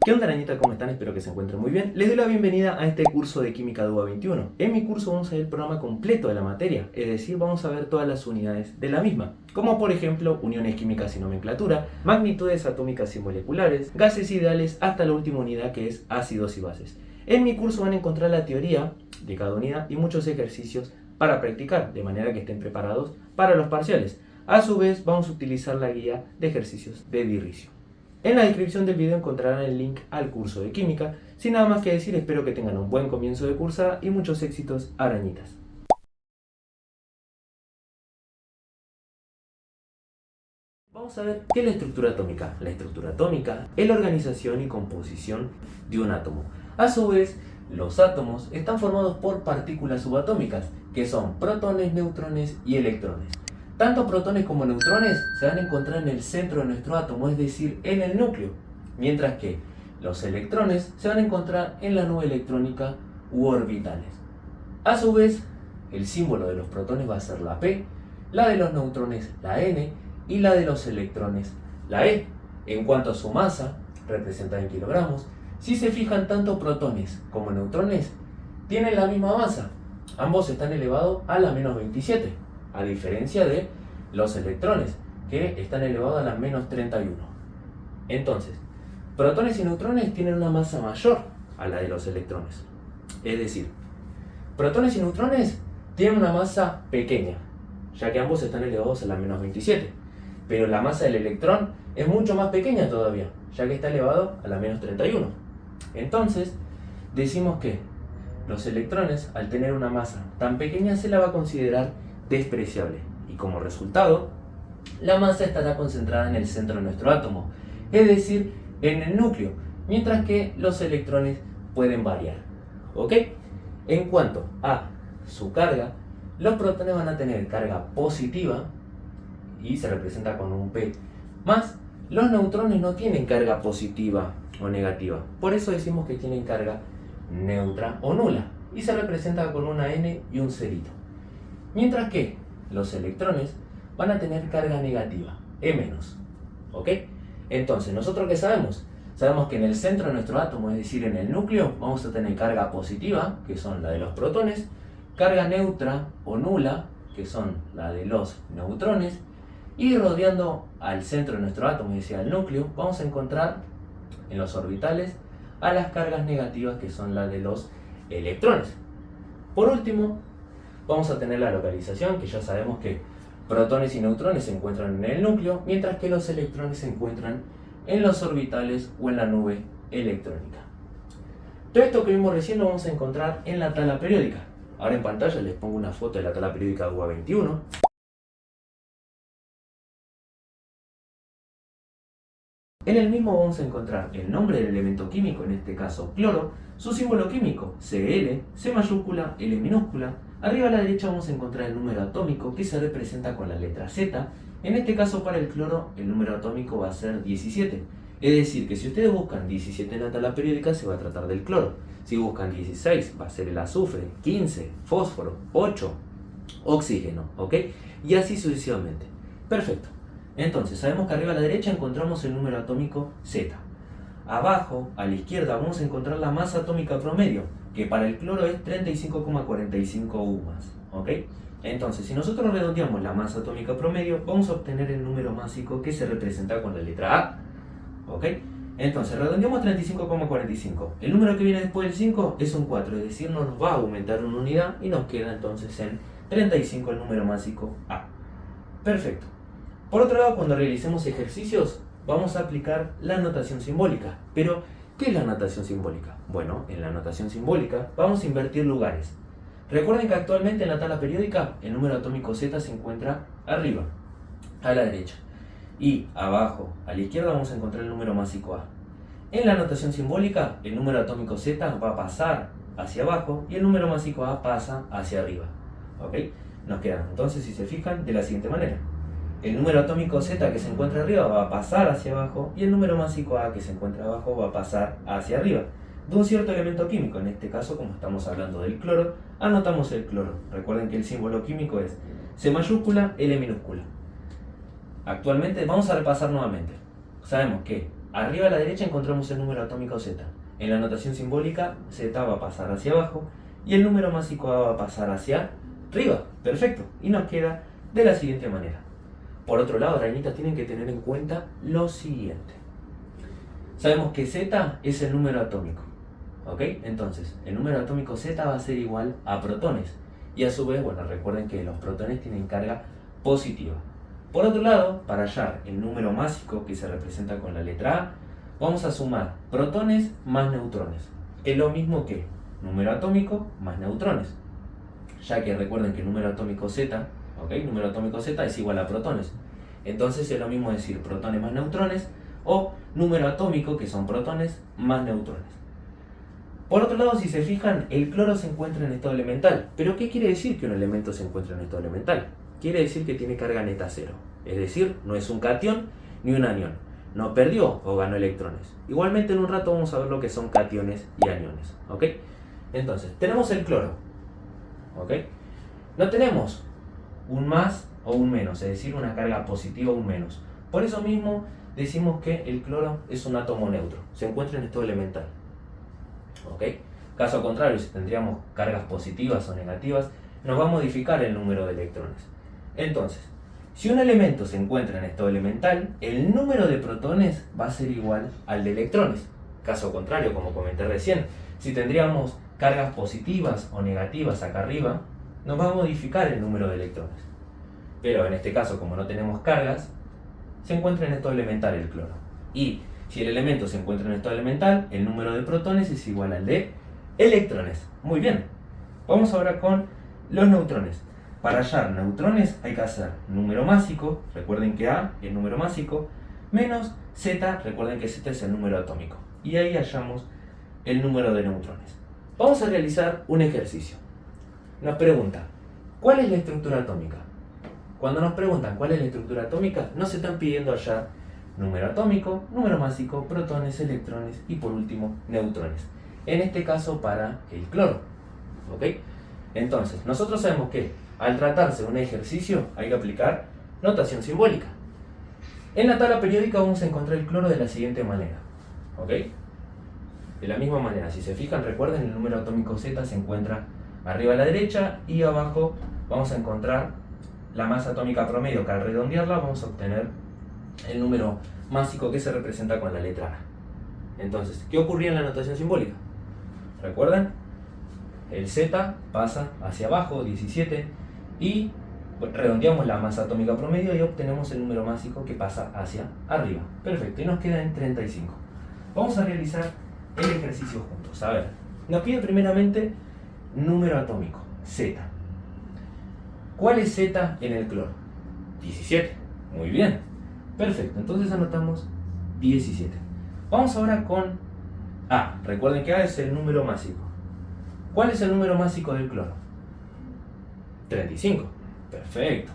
¿Qué onda, arañita? ¿Cómo están? Espero que se encuentren muy bien. Les doy la bienvenida a este curso de Química de UBA 21. En mi curso vamos a ver el programa completo de la materia, es decir, vamos a ver todas las unidades de la misma, como por ejemplo uniones químicas y nomenclatura, magnitudes atómicas y moleculares, gases ideales, hasta la última unidad que es ácidos y bases. En mi curso van a encontrar la teoría de cada unidad y muchos ejercicios para practicar, de manera que estén preparados para los parciales. A su vez, vamos a utilizar la guía de ejercicios de Dirricio. En la descripción del video encontrarán el link al curso de química. Sin nada más que decir, espero que tengan un buen comienzo de cursada y muchos éxitos, arañitas. Vamos a ver qué es la estructura atómica. La estructura atómica es la organización y composición de un átomo. A su vez, los átomos están formados por partículas subatómicas, que son protones, neutrones y electrones. Tanto protones como neutrones se van a encontrar en el centro de nuestro átomo, es decir, en el núcleo, mientras que los electrones se van a encontrar en la nube electrónica u orbitales. A su vez, el símbolo de los protones va a ser la P, la de los neutrones la N y la de los electrones la E. En cuanto a su masa, representada en kilogramos, si se fijan, tanto protones como neutrones tienen la misma masa. Ambos están elevados a la menos 27. A diferencia de los electrones, que están elevados a la menos 31. Entonces, protones y neutrones tienen una masa mayor a la de los electrones. Es decir, protones y neutrones tienen una masa pequeña, ya que ambos están elevados a la menos 27. Pero la masa del electrón es mucho más pequeña todavía, ya que está elevado a la menos 31. Entonces, decimos que los electrones, al tener una masa tan pequeña, se la va a considerar despreciable, y como resultado, la masa estará concentrada en el centro de nuestro átomo, es decir, en el núcleo, mientras que los electrones pueden variar. ¿Ok? En cuanto a su carga, los protones van a tener carga positiva y se representa con un P más. Los neutrones no tienen carga positiva o negativa, por eso decimos que tienen carga neutra o nula y se representa con una N y un cerito. Mientras que los electrones van a tener carga negativa, E-. ¿Ok? Entonces, ¿nosotros qué sabemos? Sabemos que en el centro de nuestro átomo, es decir, en el núcleo, vamos a tener carga positiva, que son la de los protones, carga neutra o nula, que son la de los neutrones, y rodeando al centro de nuestro átomo, es decir, al núcleo, vamos a encontrar en los orbitales a las cargas negativas, que son las de los electrones. Por último, vamos a tener la localización, que ya sabemos que protones y neutrones se encuentran en el núcleo, mientras que los electrones se encuentran en los orbitales o en la nube electrónica. Todo esto que vimos recién lo vamos a encontrar en la tabla periódica. Ahora en pantalla les pongo una foto de la tabla periódica de UBA 21. En el mismo vamos a encontrar el nombre del elemento químico, en este caso cloro, su símbolo químico, Cl, C mayúscula, L minúscula. Arriba a la derecha vamos a encontrar el número atómico, que se representa con la letra Z. En este caso, para el cloro, el número atómico va a ser 17. Es decir, que si ustedes buscan 17 en la tabla periódica, se va a tratar del cloro. Si buscan 16, va a ser el azufre, 15, fósforo, 8, oxígeno, ¿ok? Y así sucesivamente. Perfecto. Entonces, sabemos que arriba a la derecha encontramos el número atómico Z. Abajo, a la izquierda, vamos a encontrar la masa atómica promedio, que para el cloro es 35,45 U más. ¿Ok? Entonces, si nosotros redondeamos la masa atómica promedio, vamos a obtener el número másico, que se representa con la letra A. ¿Ok? Entonces, redondeamos 35,45. El número que viene después del 5 es un 4, es decir, nos va a aumentar una unidad y nos queda entonces en 35 el número másico A. Perfecto. Por otro lado, cuando realicemos ejercicios, vamos a aplicar la notación simbólica. Pero, ¿qué es la notación simbólica? Bueno, en la notación simbólica vamos a invertir lugares. Recuerden que actualmente en la tabla periódica el número atómico Z se encuentra arriba, a la derecha. Y abajo, a la izquierda, vamos a encontrar el número másico A. En la notación simbólica, el número atómico Z va a pasar hacia abajo y el número másico A pasa hacia arriba. ¿Ok? Nos quedan entonces, si se fijan, de la siguiente manera. El número atómico Z que se encuentra arriba va a pasar hacia abajo y el número másico A que se encuentra abajo va a pasar hacia arriba. De un cierto elemento químico, en este caso, como estamos hablando del cloro, anotamos el cloro. Recuerden que el símbolo químico es C mayúscula, L minúscula. Actualmente vamos a repasar nuevamente. Sabemos que arriba a la derecha encontramos el número atómico Z. En la notación simbólica, Z va a pasar hacia abajo y el número másico A va a pasar hacia arriba. Perfecto. Y nos queda de la siguiente manera. Por otro lado, arañitas, tienen que tener en cuenta lo siguiente. Sabemos que Z es el número atómico. ¿Ok? Entonces, el número atómico Z va a ser igual a protones. Y a su vez, bueno, recuerden que los protones tienen carga positiva. Por otro lado, para hallar el número másico que se representa con la letra A, vamos a sumar protones más neutrones, que es lo mismo que número atómico más neutrones. Ya que recuerden que el número atómico Z, ¿ok? Número atómico Z es igual a protones. Entonces es lo mismo decir protones más neutrones o número atómico, que son protones, más neutrones. Por otro lado, si se fijan, el cloro se encuentra en estado elemental. ¿Pero qué quiere decir que un elemento se encuentra en estado elemental? Quiere decir que tiene carga neta cero. Es decir, no es un catión ni un anión. No perdió o ganó electrones. Igualmente en un rato vamos a ver lo que son cationes y aniones. ¿Ok? Entonces, tenemos el cloro. ¿Ok? No tenemos un más o un menos, es decir, una carga positiva o un menos. Por eso mismo decimos que el cloro es un átomo neutro. Se encuentra en estado elemental. ¿Ok? Caso contrario, si tendríamos cargas positivas o negativas, nos va a modificar el número de electrones. Entonces, si un elemento se encuentra en estado elemental, el número de protones va a ser igual al de electrones. Caso contrario, como comenté recién, si tendríamos cargas positivas o negativas acá arriba, nos va a modificar el número de electrones. Pero en este caso, como no tenemos cargas, se encuentra en estado elemental el cloro. Y si el elemento se encuentra en estado elemental, el número de protones es igual al de electrones. Muy bien. Vamos ahora con los neutrones. Para hallar neutrones hay que hacer número másico, recuerden que A es número másico, menos Z, recuerden que Z es el número atómico. Y ahí hallamos el número de neutrones. Vamos a realizar un ejercicio. Nos pregunta, ¿cuál es la estructura atómica? Cuando nos preguntan cuál es la estructura atómica, nos están pidiendo hallar número atómico, número másico, protones, electrones y por último neutrones. En este caso para el cloro. ¿Ok? Entonces, nosotros sabemos que al tratarse de un ejercicio hay que aplicar notación simbólica. En la tabla periódica vamos a encontrar el cloro de la siguiente manera. ¿Ok? De la misma manera, si se fijan, recuerden, el número atómico Z se encuentra arriba a la derecha y abajo vamos a encontrar la masa atómica promedio, que al redondearla vamos a obtener el número másico que se representa con la letra A. Entonces, ¿qué ocurría en la notación simbólica? ¿Recuerdan? El Z pasa hacia abajo, 17, y redondeamos la masa atómica promedio y obtenemos el número másico que pasa hacia arriba. Perfecto, y nos queda en 35. Vamos a realizar el ejercicio juntos. A ver, nos pide primeramente número atómico, Z. ¿Cuál es Z en el cloro? 17. Muy bien. Perfecto, entonces anotamos 17. Vamos ahora con A. Recuerden que A es el número másico. ¿Cuál es el número másico del cloro? 35. Perfecto.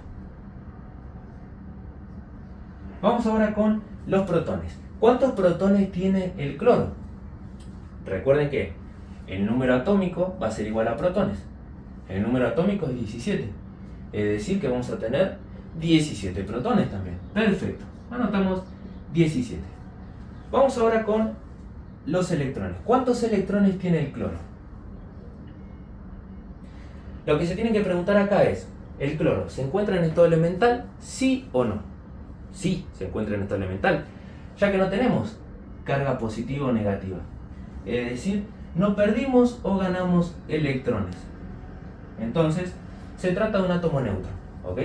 Vamos ahora con los protones. ¿Cuántos protones tiene el cloro? Recuerden que el número atómico va a ser igual a protones. El número atómico es 17. Es decir que vamos a tener 17 protones también. Perfecto. Anotamos 17. Vamos ahora con los electrones. ¿Cuántos electrones tiene el cloro? Lo que se tiene que preguntar acá es, ¿el cloro se encuentra en estado elemental? ¿Sí o no? Sí, se encuentra en estado elemental, ya que no tenemos carga positiva o negativa. Es decir, no perdimos o ganamos electrones. Entonces, se trata de un átomo neutro, ¿ok?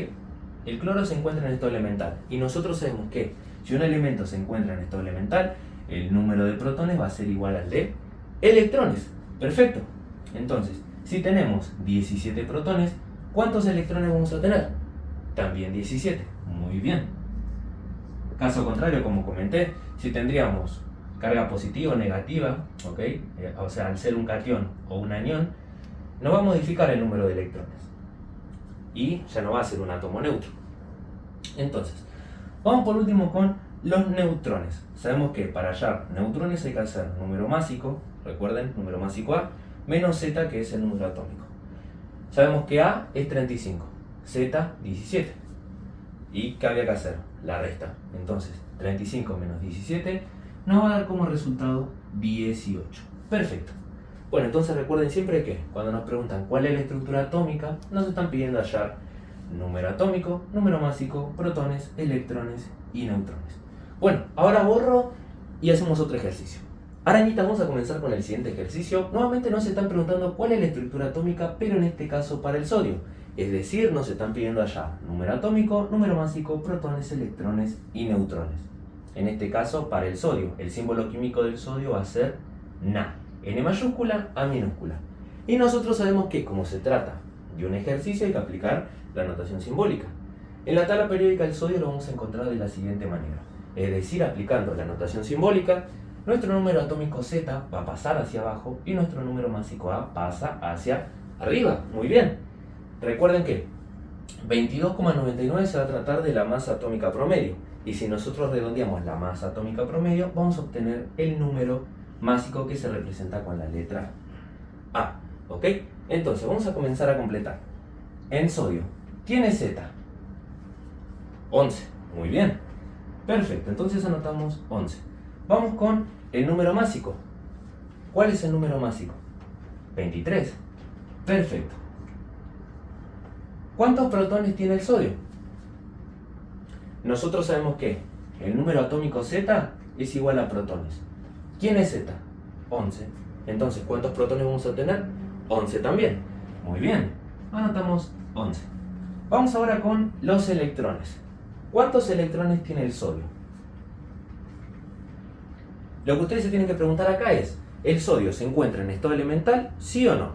El cloro se encuentra en estado elemental y nosotros sabemos que si un elemento se encuentra en estado elemental, el número de protones va a ser igual al de electrones. Perfecto. Entonces, si tenemos 17 protones, ¿cuántos electrones vamos a tener? También 17. Muy bien. Caso contrario, como comenté, si tendríamos carga positiva o negativa, ¿ok? O sea, al ser un catión o un anión, nos va a modificar el número de electrones. Y ya no va a ser un átomo neutro. Entonces, vamos por último con los neutrones. Sabemos que para hallar neutrones hay que hacer número másico, recuerden, número másico A, menos Z, que es el número atómico. Sabemos que A es 35, Z 17. ¿Y qué había que hacer? La resta. Entonces, 35 menos 17 nos va a dar como resultado 18. Perfecto. Bueno, entonces recuerden siempre que cuando nos preguntan cuál es la estructura atómica, nos están pidiendo hallar número atómico, número másico, protones, electrones y neutrones. Bueno, ahora borro y hacemos otro ejercicio. Arañita, vamos a comenzar con el siguiente ejercicio. Nuevamente nos están preguntando cuál es la estructura atómica, pero en este caso para el sodio. Es decir, nos están pidiendo allá número atómico, número másico, protones, electrones y neutrones. En este caso para el sodio, el símbolo químico del sodio va a ser Na. N mayúscula, A minúscula. Y nosotros sabemos que como se trata de un ejercicio hay que aplicar la notación simbólica. En la tabla periódica del sodio lo vamos a encontrar de la siguiente manera. Es decir, aplicando la notación simbólica, nuestro número atómico Z va a pasar hacia abajo y nuestro número másico A pasa hacia arriba. Muy bien. Recuerden que 22,99 se va a tratar de la masa atómica promedio. Y si nosotros redondeamos la masa atómica promedio, vamos a obtener el número másico que se representa con la letra A. ¿Ok? Entonces vamos a comenzar a completar. En sodio, ¿tiene Z? 11. Muy bien. Perfecto, entonces anotamos 11. Vamos con el número másico. ¿Cuál es el número másico? 23. Perfecto. ¿Cuántos protones tiene el sodio? Nosotros sabemos que el número atómico Z es igual a protones. ¿Quién es Z? 11. Entonces, ¿cuántos protones vamos a tener? 11 también. Muy bien. Anotamos 11. Vamos ahora con los electrones. ¿Cuántos electrones tiene el sodio? Lo que ustedes se tienen que preguntar acá es, ¿el sodio se encuentra en estado elemental, sí o no?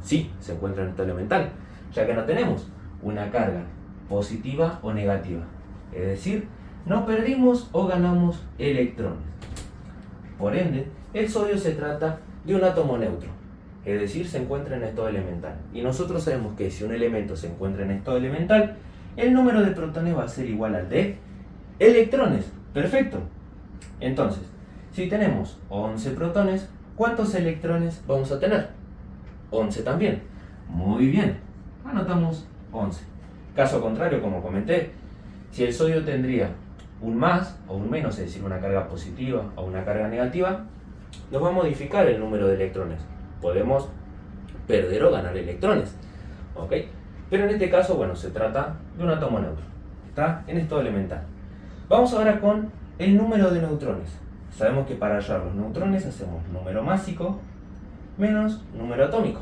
Sí, se encuentra en estado elemental, ya que no tenemos una carga positiva o negativa. Es decir, no perdimos o ganamos electrones. Por ende, el sodio se trata de un átomo neutro, es decir, se encuentra en estado elemental. Y nosotros sabemos que si un elemento se encuentra en estado elemental, el número de protones va a ser igual al de electrones. Perfecto. Entonces, si tenemos 11 protones, ¿cuántos electrones vamos a tener? 11 también. Muy bien. Anotamos 11. Caso contrario, como comenté, si el sodio tendría un más o un menos, es decir, una carga positiva o una carga negativa, nos va a modificar el número de electrones. Podemos perder o ganar electrones. ¿Ok? Pero en este caso, bueno, se trata de un átomo neutro. Está en estado elemental. Vamos ahora con el número de neutrones. Sabemos que para hallar los neutrones hacemos número másico menos número atómico.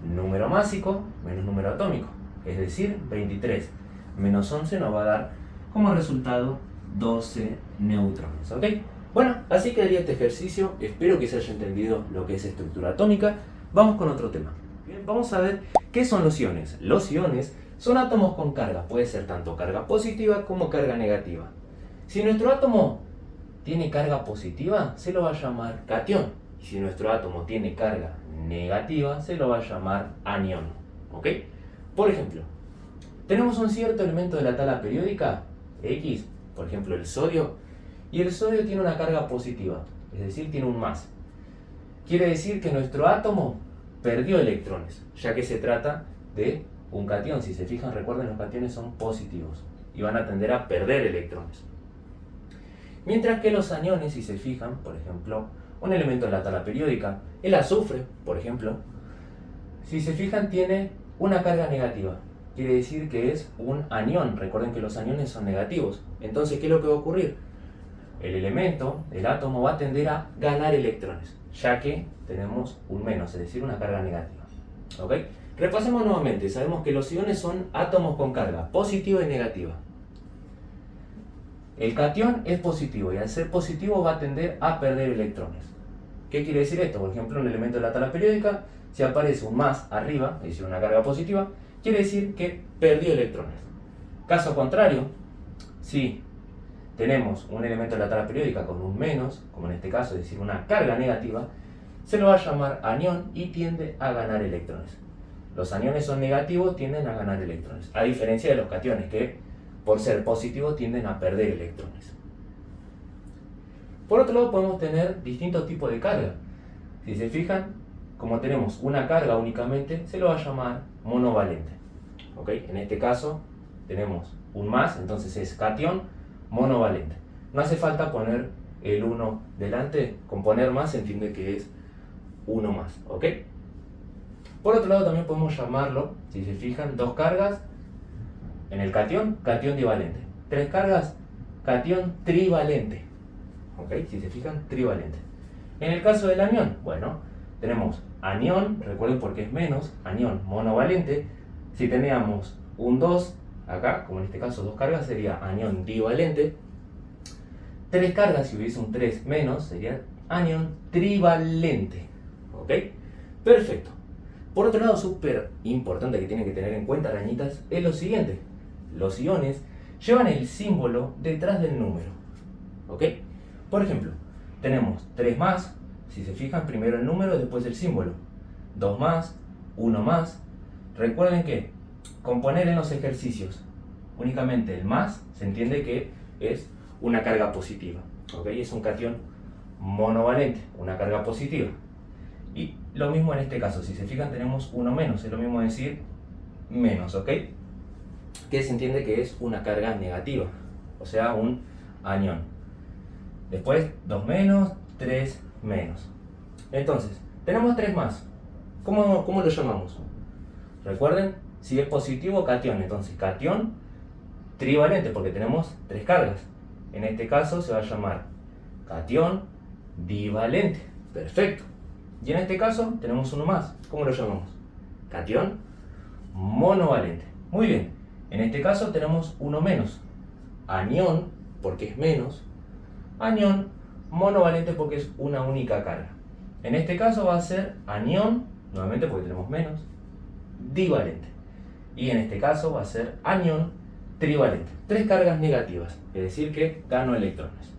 Número másico menos número atómico. Es decir, 23 menos 11 nos va a dar como resultado 12 neutrones. ¿Ok? Bueno, así quedaría este ejercicio. Espero que se haya entendido lo que es estructura atómica. Vamos con otro tema. Bien, vamos a ver qué son los iones. Los iones son átomos con carga. Puede ser tanto carga positiva como carga negativa. Si nuestro átomo tiene carga positiva, se lo va a llamar catión. Y si nuestro átomo tiene carga negativa, se lo va a llamar anión. ¿Ok? Por ejemplo, tenemos un cierto elemento de la tabla periódica, X, por ejemplo el sodio, y el sodio tiene una carga positiva, es decir, tiene un más. Quiere decir que nuestro átomo perdió electrones, ya que se trata de un catión. Si se fijan, recuerden, los cationes son positivos y van a tender a perder electrones. Mientras que los aniones, si se fijan, por ejemplo, un elemento de la tabla periódica, el azufre, por ejemplo, si se fijan, tiene una carga negativa. Quiere decir que es un anión. Recuerden que los aniones son negativos. Entonces, ¿qué es lo que va a ocurrir? El elemento, el átomo, va a tender a ganar electrones, ya que tenemos un menos, es decir, una carga negativa. ¿Ok? Repasemos nuevamente. Sabemos que los iones son átomos con carga positiva y negativa. El catión es positivo y al ser positivo va a tender a perder electrones. ¿Qué quiere decir esto? Por ejemplo, un elemento de la tabla periódica, si aparece un más arriba, es decir, una carga positiva, quiere decir que perdió electrones. Caso contrario, si tenemos un elemento de la tabla periódica con un menos, como en este caso, es decir, una carga negativa, se lo va a llamar anión y tiende a ganar electrones. Los aniones son negativos, tienden a ganar electrones, a diferencia de los cationes, que por ser positivos tienden a perder electrones. Por otro lado, podemos tener distintos tipos de carga. Si se fijan, como tenemos una carga únicamente, se lo va a llamar monovalente. ¿Ok? En este caso tenemos un más, entonces es catión monovalente. No hace falta poner el 1 delante, con poner más se entiende que es 1 más, ¿ok? Por otro lado también podemos llamarlo, si se fijan, dos cargas en el catión, catión divalente. Tres cargas, catión trivalente, ¿ok? Si se fijan, trivalente. En el caso del anión, bueno, tenemos anión, recuerden porque es menos, anión monovalente. Si teníamos un 2 acá, como en este caso dos cargas, sería anión divalente. Tres cargas, si hubiese un 3 menos, sería anión trivalente, ¿ok? Perfecto. Por otro lado, súper importante que tienen que tener en cuenta, arañitas, es lo siguiente. Los iones llevan el símbolo detrás del número, ¿ok? Por ejemplo, tenemos 3 más, si se fijan, primero el número, después el símbolo. 2 más, 1 más. Recuerden que componer en los ejercicios únicamente el más, se entiende que es una carga positiva, ¿ok? Es un catión monovalente, una carga positiva. Y lo mismo en este caso, si se fijan tenemos 1 menos, es lo mismo decir menos, ¿ok? Que se entiende que es una carga negativa, o sea, un anión. Después 2 menos, 3 menos. Entonces, tenemos 3 más. ¿Cómo lo llamamos? Recuerden, si es positivo, catión. Entonces, catión trivalente, porque tenemos 3 cargas. En este caso se va a llamar catión divalente. Perfecto. Y en este caso tenemos uno más. ¿Cómo lo llamamos? Catión monovalente. Muy bien. En este caso tenemos uno menos. Anión, porque es menos. Anión monovalente porque es una única carga. En este caso va a ser anión, nuevamente porque tenemos menos, divalente. Y en este caso va a ser anión trivalente. 3 cargas negativas, es decir que gano electrones.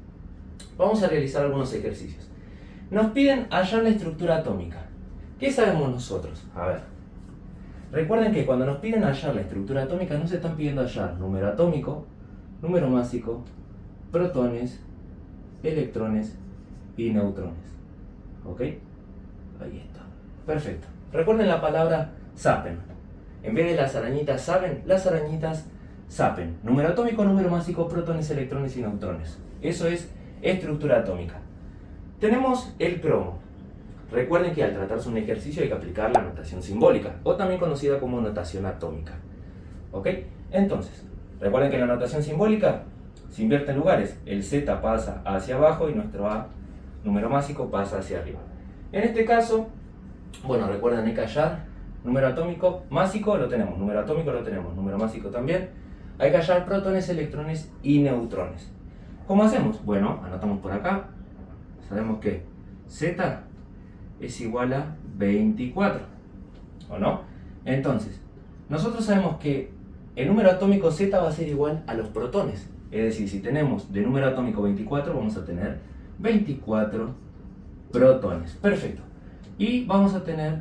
Vamos a realizar algunos ejercicios. Nos piden hallar la estructura atómica. ¿Qué sabemos nosotros? A ver. Recuerden que cuando nos piden hallar la estructura atómica no se están pidiendo hallar número atómico, número másico, protones, electrones y neutrones. ¿Ok? Ahí está. Perfecto. Recuerden la palabra saben. En vez de las arañitas saben, las arañitas saben. Número atómico, número másico, protones, electrones y neutrones. Eso es estructura atómica. Tenemos el cromo. Recuerden que al tratarse un ejercicio hay que aplicar la notación simbólica, o también conocida como notación atómica. ¿Ok? Entonces, recuerden que en la notación simbólica se invierten lugares. El Z pasa hacia abajo y nuestro A, número másico, pasa hacia arriba. En este caso, bueno, recuerden, hay que hallar número atómico, másico lo tenemos, número atómico lo tenemos, número másico también. Hay que hallar protones, electrones y neutrones. ¿Cómo hacemos? Bueno, anotamos por acá. Sabemos que Z es igual a 24, ¿o no? Entonces, nosotros sabemos que el número atómico Z va a ser igual a los protones. Es decir, si tenemos de número atómico 24, vamos a tener 24 protones. Perfecto. Y vamos a tener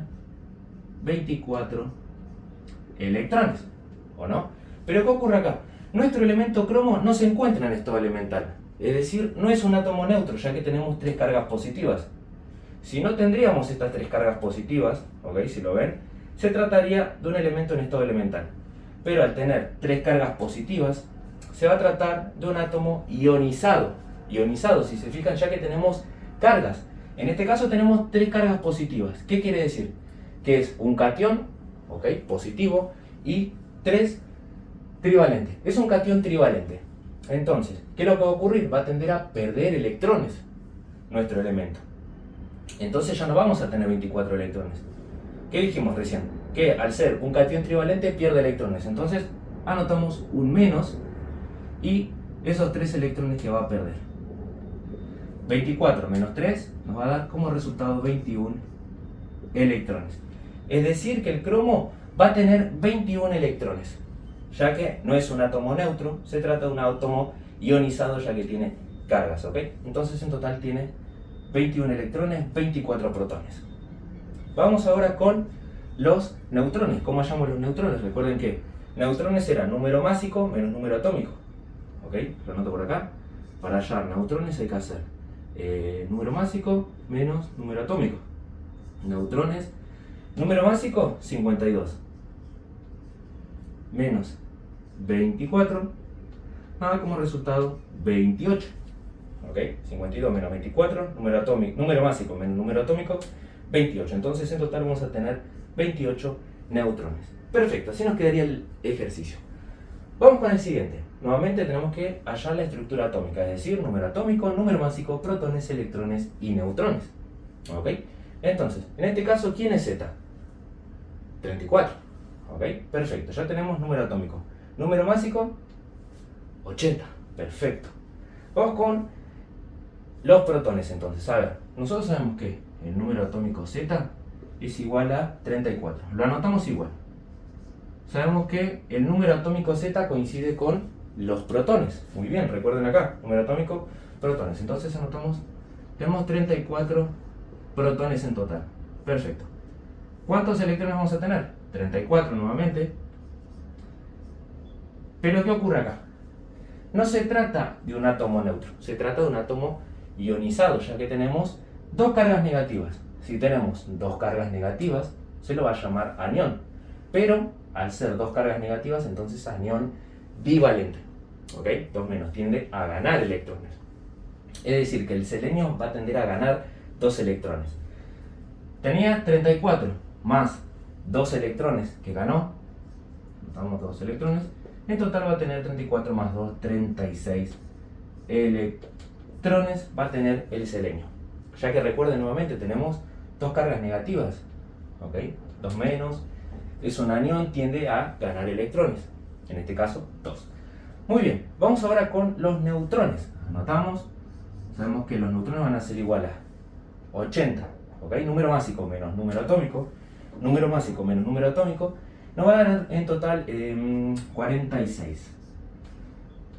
24 electrones, ¿o no? Pero ¿qué ocurre acá? Nuestro elemento cromo no se encuentra en estado elemental. Es decir, no es un átomo neutro, ya que tenemos 3 cargas positivas. Si no tendríamos estas 3 cargas positivas, ¿ok? Si lo ven, se trataría de un elemento en estado elemental. Pero al tener 3 cargas positivas, se va a tratar de un átomo ionizado. Ionizado, si se fijan, ya que tenemos cargas. En este caso tenemos 3 cargas positivas. ¿Qué quiere decir? Que es un catión, ¿ok? Positivo, y 3 trivalentes. Es un catión trivalente. Entonces, ¿qué es lo que va a ocurrir? Va a tender a perder electrones nuestro elemento. Entonces ya no vamos a tener 24 electrones. ¿Qué dijimos recién? Que al ser un catión trivalente pierde electrones. Entonces anotamos un menos y esos 3 electrones que va a perder. 24 menos 3 nos va a dar como resultado 21 electrones. Es decir que el cromo va a tener 21 electrones, ya que no es un átomo neutro, se trata de un átomo ionizado ya que tiene cargas, ¿ok? Entonces en total tiene 21 electrones, 24 protones. Vamos ahora con los neutrones. ¿Cómo hallamos los neutrones? Recuerden que neutrones era número másico menos número atómico, ¿ok? Lo anoto por acá. Para hallar neutrones hay que hacer número másico menos número atómico. Neutrones, número másico 52 menos 24, nada como resultado 28, ¿ok? 52 menos 24, número másico menos número atómico, 28. Entonces en total vamos a tener 28 neutrones. Perfecto, así nos quedaría el ejercicio. Vamos con el siguiente. Nuevamente tenemos que hallar la estructura atómica, es decir, número atómico, número másico, protones, electrones y neutrones. ¿Ok? Entonces, en este caso, ¿quién es Z? 34. ¿Ok? Perfecto, ya tenemos número atómico. Número másico, 80. Perfecto. Vamos con los protones entonces. A ver, nosotros sabemos que el número atómico Z es igual a 34. Lo anotamos igual. Sabemos que el número atómico Z coincide con los protones. Muy bien, recuerden acá, número atómico, protones. Entonces anotamos, tenemos 34 protones en total. Perfecto. ¿Cuántos electrones vamos a tener? 34 nuevamente. Pero ¿qué ocurre acá? No se trata de un átomo neutro, se trata de un átomo ionizado, ya que tenemos dos cargas negativas. Si tenemos dos cargas negativas, se lo va a llamar anión. Pero al ser dos cargas negativas, entonces anión bivalente. ¿Ok? 2 menos tiende a ganar electrones. Es decir, que el selenio va a tender a ganar 2 electrones. Tenía 34 más 2 electrones que ganó. Notamos 2 electrones. En total va a tener 34 más 2, 36 electrones va a tener el selenio. Ya que recuerden nuevamente, tenemos dos cargas negativas. ¿Ok? 2 menos. Es un anión, tiende a ganar electrones. En este caso, 2. Muy bien, vamos ahora con los neutrones. Anotamos. Sabemos que los neutrones van a ser igual a 80. ¿Ok? Número másico menos número atómico. Número másico menos número atómico. Nos va a dar en total 46.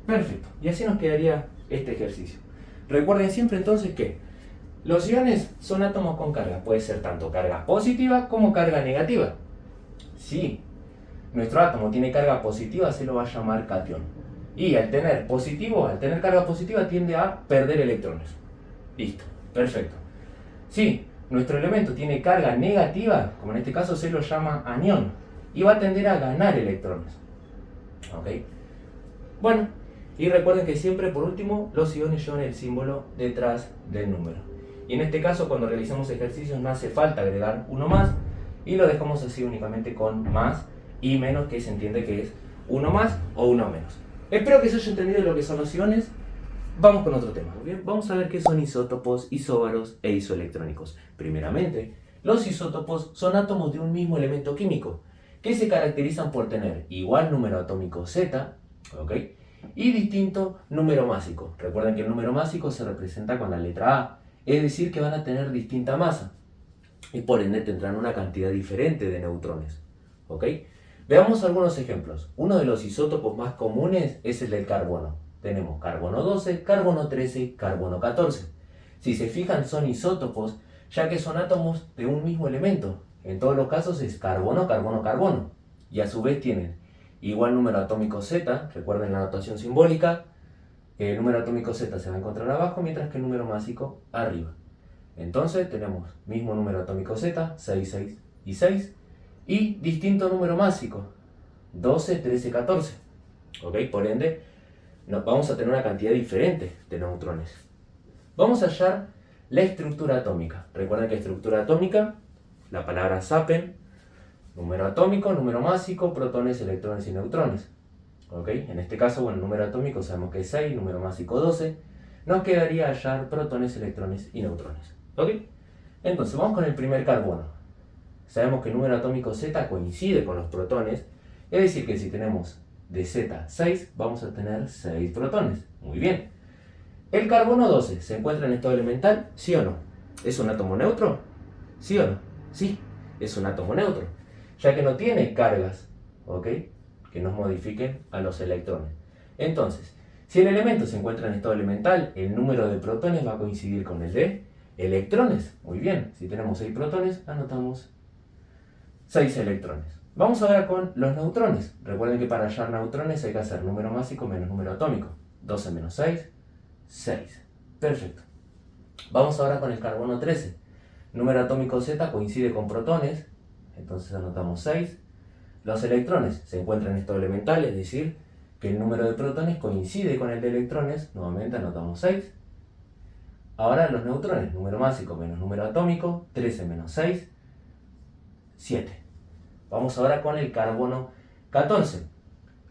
Perfecto. Y así nos quedaría este ejercicio. Recuerden siempre entonces que los iones son átomos con carga. Puede ser tanto carga positiva como carga negativa. Si nuestro átomo tiene carga positiva, se lo va a llamar catión. Y al tener carga positiva, tiende a perder electrones. Listo. Perfecto. Si nuestro elemento tiene carga negativa, como en este caso, se lo llama anión. Y va a tender a ganar electrones. ¿Ok? Bueno, y recuerden que siempre, por último, los iones llevan el símbolo detrás del número. Y en este caso, cuando realizamos ejercicios, no hace falta agregar uno más. Y lo dejamos así únicamente con más y menos, que se entiende que es uno más o uno menos. Espero que se haya entendido lo que son los iones. Vamos con otro tema. Bien, vamos a ver qué son isótopos, isóbaros e isoelectrónicos. Primeramente, los isótopos son átomos de un mismo elemento químico, que se caracterizan por tener igual número atómico Z, ¿ok? Y distinto número másico. Recuerden que el número másico se representa con la letra A, es decir, que van a tener distinta masa. Y por ende tendrán una cantidad diferente de neutrones. ¿Ok? Veamos algunos ejemplos. Uno de los isótopos más comunes es el del carbono. Tenemos carbono 12, carbono 13, carbono 14. Si se fijan, son isótopos, ya que son átomos de un mismo elemento. En todos los casos es carbono, carbono, carbono. Y a su vez tienen igual número atómico Z, recuerden la notación simbólica. El número atómico Z se va a encontrar abajo, mientras que el número másico arriba. Entonces tenemos mismo número atómico Z, 6, 6 y 6, y distinto número másico, 12, 13, 14. ¿Ok? Por ende, vamos a tener una cantidad diferente de neutrones. Vamos a hallar la estructura atómica. Recuerden que estructura atómica, la palabra SAPEN, número atómico, número másico, protones, electrones y neutrones. ¿Ok? En este caso, bueno, el número atómico sabemos que es 6, número másico 12. Nos quedaría hallar protones, electrones y neutrones. ¿Ok? Entonces, vamos con el primer carbono. Sabemos que el número atómico Z coincide con los protones, es decir, que si tenemos de Z 6, vamos a tener 6 protones. Muy bien. ¿El carbono 12 se encuentra en estado elemental? ¿Sí o no? ¿Es un átomo neutro? ¿Sí o no? Sí, es un átomo neutro, ya que no tiene cargas, ¿ok?, que nos modifiquen a los electrones. Entonces, si el elemento se encuentra en estado elemental, el número de protones va a coincidir con el de electrones. Muy bien, si tenemos 6 protones, anotamos 6 electrones. Vamos ahora con los neutrones. Recuerden que para hallar neutrones hay que hacer número másico menos número atómico. 12 menos 6, 6. Perfecto. Vamos ahora con el carbono 13. Número atómico Z coincide con protones, entonces anotamos 6. Los electrones se encuentran en estado elemental, es decir, que el número de protones coincide con el de electrones, nuevamente anotamos 6. Ahora los neutrones, número másico menos número atómico, 13 menos 6, 7. Vamos ahora con el carbono 14.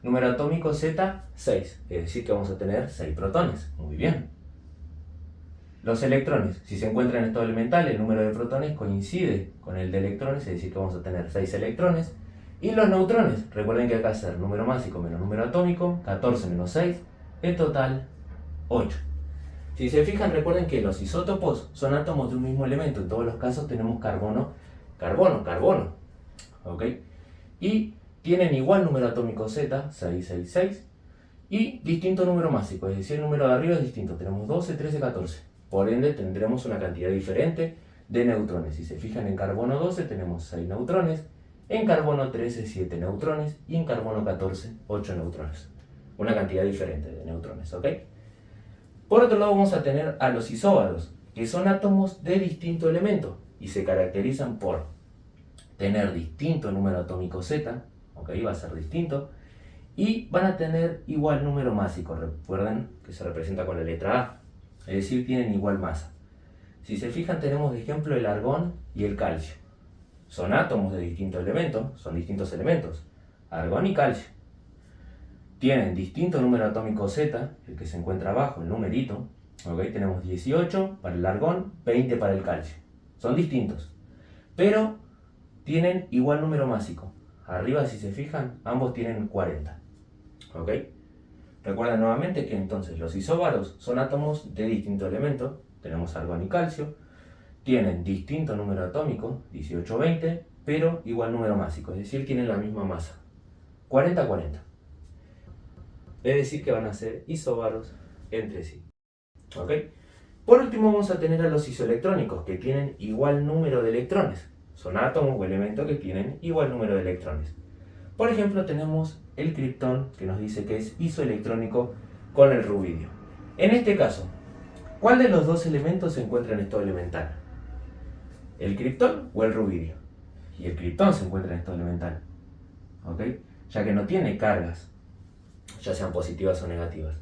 Número atómico Z, 6. Es decir que vamos a tener 6 protones. Muy bien. Los electrones, si se encuentran en estado elemental, el número de protones coincide con el de electrones, es decir que vamos a tener 6 electrones. Y los neutrones, recuerden que acá hacer número másico menos número atómico, 14 menos 6, en total 8. Si se fijan, recuerden que los isótopos son átomos de un mismo elemento. En todos los casos tenemos carbono, carbono, carbono. ¿Ok? Y tienen igual número atómico Z, 6, 6, 6. Y distinto número másico, es decir, el número de arriba es distinto. Tenemos 12, 13, 14. Por ende, tendremos una cantidad diferente de neutrones. Si se fijan, en carbono 12 tenemos 6 neutrones. En carbono 13, 7 neutrones. Y en carbono 14, 8 neutrones. Una cantidad diferente de neutrones, ¿ok? Por otro lado vamos a tener a los isóbaros, que son átomos de distinto elemento y se caracterizan por tener distinto número atómico Z, ok, va a ser distinto, y van a tener igual número másico, recuerden que se representa con la letra A, es decir, tienen igual masa. Si se fijan tenemos de ejemplo el argón y el calcio. Son átomos de distinto elemento, son distintos elementos, argón y calcio. Tienen distinto número atómico Z, el que se encuentra abajo, el numerito. ¿Okay? Tenemos 18 para el argón, 20 para el calcio. Son distintos, pero tienen igual número másico. Arriba, si se fijan, ambos tienen 40. ¿Ok? Recuerden nuevamente que entonces los isóbaros son átomos de distinto elemento. Tenemos argón y calcio. Tienen distinto número atómico, 18, 20, pero igual número másico. Es decir, tienen la misma masa. 40, 40. Es decir que van a ser isóbaros entre sí. ¿Ok? Por último vamos a tener a los isoelectrónicos, que tienen igual número de electrones. Son átomos o elementos que tienen igual número de electrones. Por ejemplo tenemos el criptón, que nos dice que es isoelectrónico con el rubidio. En este caso, ¿cuál de los dos elementos se encuentra en estado elemental? ¿El criptón o el rubidio? Y el criptón se encuentra en estado elemental. ¿Ok? Ya que no tiene cargas, ya sean positivas o negativas.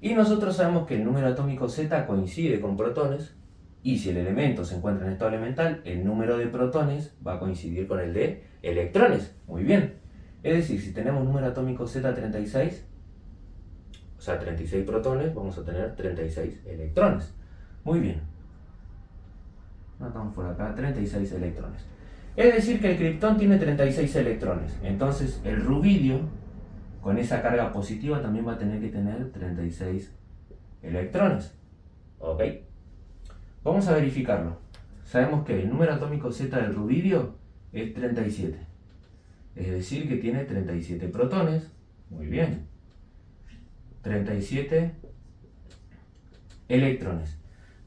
Y nosotros sabemos que el número atómico Z coincide con protones, y si el elemento se encuentra en estado elemental, el número de protones va a coincidir con el de electrones. Muy bien. Es decir, si tenemos número atómico Z 36, o sea 36 protones, vamos a tener 36 electrones. Muy bien. Notamos por acá 36 electrones. Es decir que el criptón tiene 36 electrones. Entonces el rubidio, con esa carga positiva, también va a tener que tener 36 electrones. ¿Ok? Vamos a verificarlo. Sabemos que el número atómico Z del rubidio es 37. Es decir que tiene 37 protones. Muy bien. 37 electrones.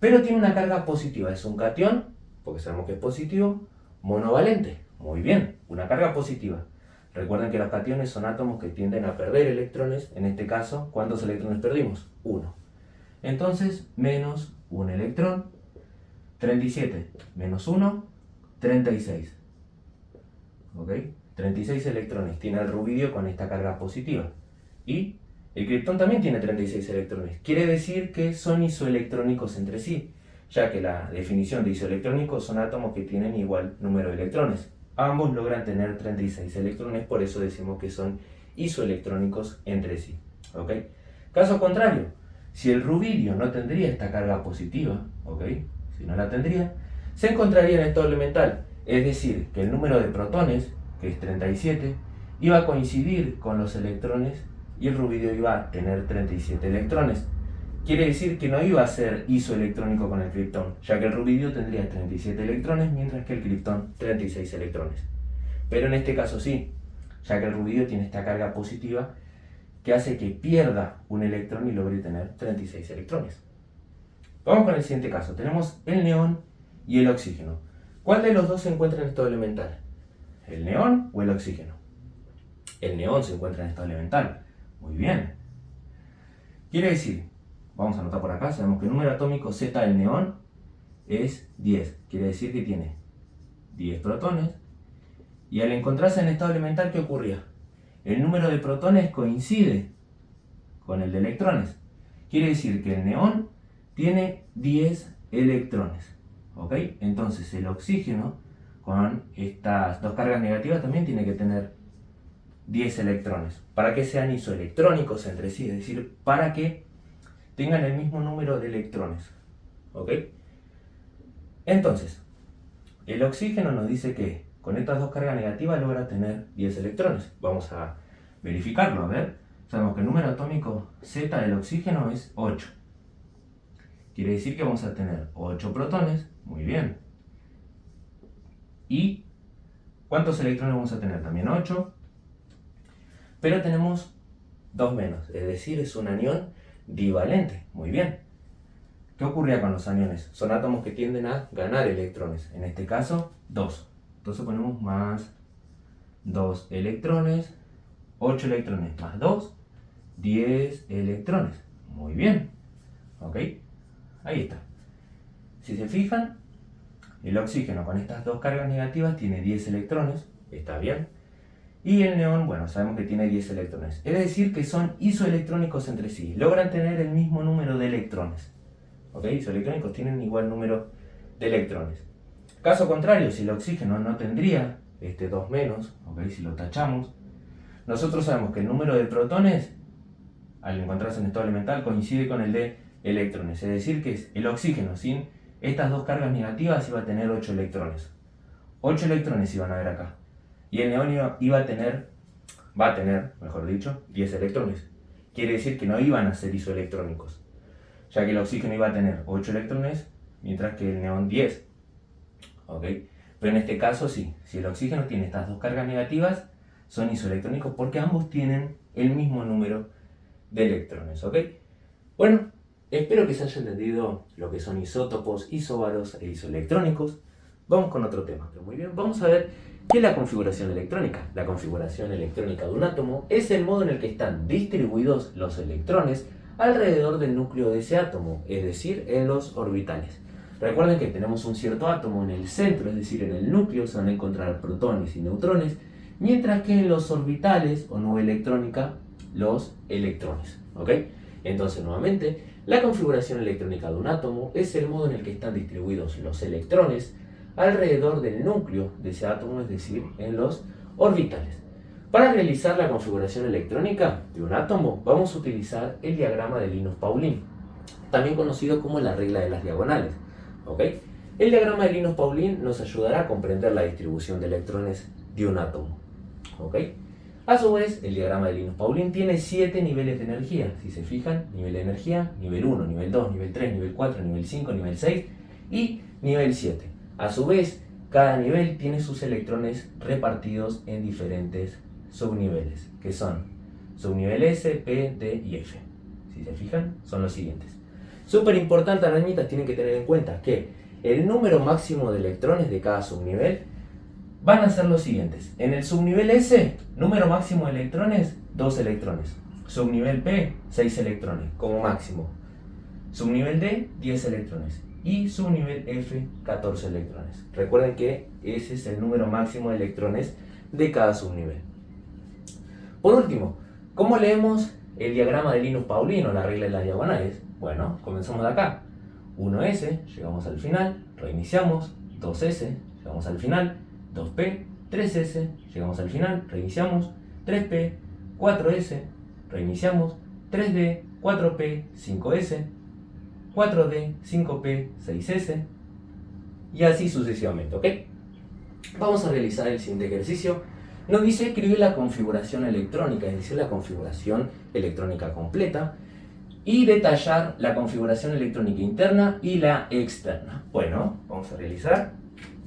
Pero tiene una carga positiva. Es un catión, porque sabemos que es positivo, monovalente. Muy bien. Una carga positiva. Recuerden que los cationes son átomos que tienden a perder electrones. En este caso, ¿cuántos electrones perdimos? 1. Entonces, menos un electrón. 37 menos 1, 36. ¿Ok? 36 electrones tiene el rubidio con esta carga positiva. Y el criptón también tiene 36 electrones. Quiere decir que son isoelectrónicos entre sí, ya que la definición de isoelectrónico son átomos que tienen igual número de electrones. Ambos logran tener 36 electrones, por eso decimos que son isoelectrónicos entre sí. ¿Ok? Caso contrario, si el rubidio no tendría esta carga positiva, ¿ok? Si no la tendría, se encontraría en estado elemental. Es decir, que el número de protones, que es 37, iba a coincidir con los electrones y el rubidio iba a tener 37 electrones. Quiere decir que no iba a ser isoelectrónico con el criptón, ya que el rubidio tendría 37 electrones, mientras que el criptón 36 electrones. Pero en este caso sí, ya que el rubidio tiene esta carga positiva que hace que pierda un electrón y logre tener 36 electrones. Vamos con el siguiente caso. Tenemos el neón y el oxígeno. ¿Cuál de los dos se encuentra en estado elemental? ¿El neón o el oxígeno? El neón se encuentra en estado elemental. Muy bien. Quiere decir, vamos a anotar por acá, sabemos que el número atómico Z del neón es 10. Quiere decir que tiene 10 protones. Y al encontrarse en estado elemental, ¿qué ocurría? El número de protones coincide con el de electrones. Quiere decir que el neón tiene 10 electrones. ¿Ok? Entonces el oxígeno con estas dos cargas negativas también tiene que tener 10 electrones. Para que sean isoelectrónicos entre sí, es decir, para que tengan el mismo número de electrones. ¿Ok? Entonces, el oxígeno nos dice que con estas dos cargas negativas logra tener 10 electrones. Vamos a verificarlo, a ver. Sabemos que el número atómico Z del oxígeno es 8. Quiere decir que vamos a tener 8 protones. Muy bien. ¿Y cuántos electrones vamos a tener? También 8. Pero tenemos 2 menos. Es decir, es un anión divalente. Muy bien. ¿Qué ocurría con los aniones? Son átomos que tienden a ganar electrones. En este caso, 2. Entonces ponemos más 2 electrones. 8 electrones más 2. 10 electrones. Muy bien. ¿Ok? Ahí está. Si se fijan, el oxígeno con estas dos cargas negativas tiene 10 electrones. Está bien. Y el neón, bueno, sabemos que tiene 10 electrones. Es decir, que son isoelectrónicos entre sí. Logran tener el mismo número de electrones. ¿Ok? Isoelectrónicos tienen igual número de electrones. Caso contrario, si el oxígeno no tendría este 2 menos, ¿ok? Si lo tachamos, nosotros sabemos que el número de protones, al encontrarse en estado elemental, coincide con el de electrones. Es decir, que el oxígeno sin estas dos cargas negativas iba a tener 8 electrones. 8 electrones iban a haber acá. Y el neón va a tener, mejor dicho, 10 electrones. Quiere decir que no iban a ser isoelectrónicos, ya que el oxígeno iba a tener 8 electrones, mientras que el neón 10. ¿Ok? Pero en este caso sí, si el oxígeno tiene estas dos cargas negativas, son isoelectrónicos porque ambos tienen el mismo número de electrones. ¿Ok? Bueno, espero que se haya entendido lo que son isótopos, isóbaros e isoelectrónicos. Vamos con otro tema. Muy bien, vamos a ver qué es la configuración electrónica. La configuración electrónica de un átomo es el modo en el que están distribuidos los electrones alrededor del núcleo de ese átomo, es decir, en los orbitales. Recuerden que tenemos un cierto átomo en el centro, es decir, en el núcleo se van a encontrar protones y neutrones, mientras que en los orbitales o nube electrónica, los electrones. ¿Ok? Entonces, nuevamente, la configuración electrónica de un átomo es el modo en el que están distribuidos los electrones alrededor del núcleo de ese átomo, es decir, en los orbitales. Para realizar la configuración electrónica de un átomo, vamos a utilizar el diagrama de Linus-Pauling, también conocido como la regla de las diagonales. ¿Ok? El diagrama de Linus-Pauling nos ayudará a comprender la distribución de electrones de un átomo. ¿Ok? A su vez, el diagrama de Linus-Pauling tiene 7 niveles de energía. Si se fijan, nivel de energía, nivel 1, nivel 2, nivel 3, nivel 4, nivel 5, nivel 6 y nivel 7. A su vez, cada nivel tiene sus electrones repartidos en diferentes subniveles, que son subnivel S, P, D y F. Si se fijan, son los siguientes. Súper importante, arañitas, tienen que tener en cuenta que el número máximo de electrones de cada subnivel van a ser los siguientes. En el subnivel S, número máximo de electrones, 2 electrones. Subnivel P, 6 electrones como máximo. Subnivel D, 10 electrones. Y subnivel F, 14 electrones. Recuerden que ese es el número máximo de electrones de cada subnivel. Por último, ¿cómo leemos el diagrama de Linus-Pauling o la regla de las diagonales? Bueno, comenzamos de acá. 1S, llegamos al final, reiniciamos. 2S, llegamos al final. 2P, 3S, llegamos al final, reiniciamos. 3P, 4S, reiniciamos. 3D, 4P, 5S, 4D, 5P, 6S y así sucesivamente, ¿ok? Vamos a realizar el siguiente ejercicio. Nos dice escribir la configuración electrónica, es decir, la configuración electrónica completa y detallar la configuración electrónica interna y la externa. Bueno, vamos a realizar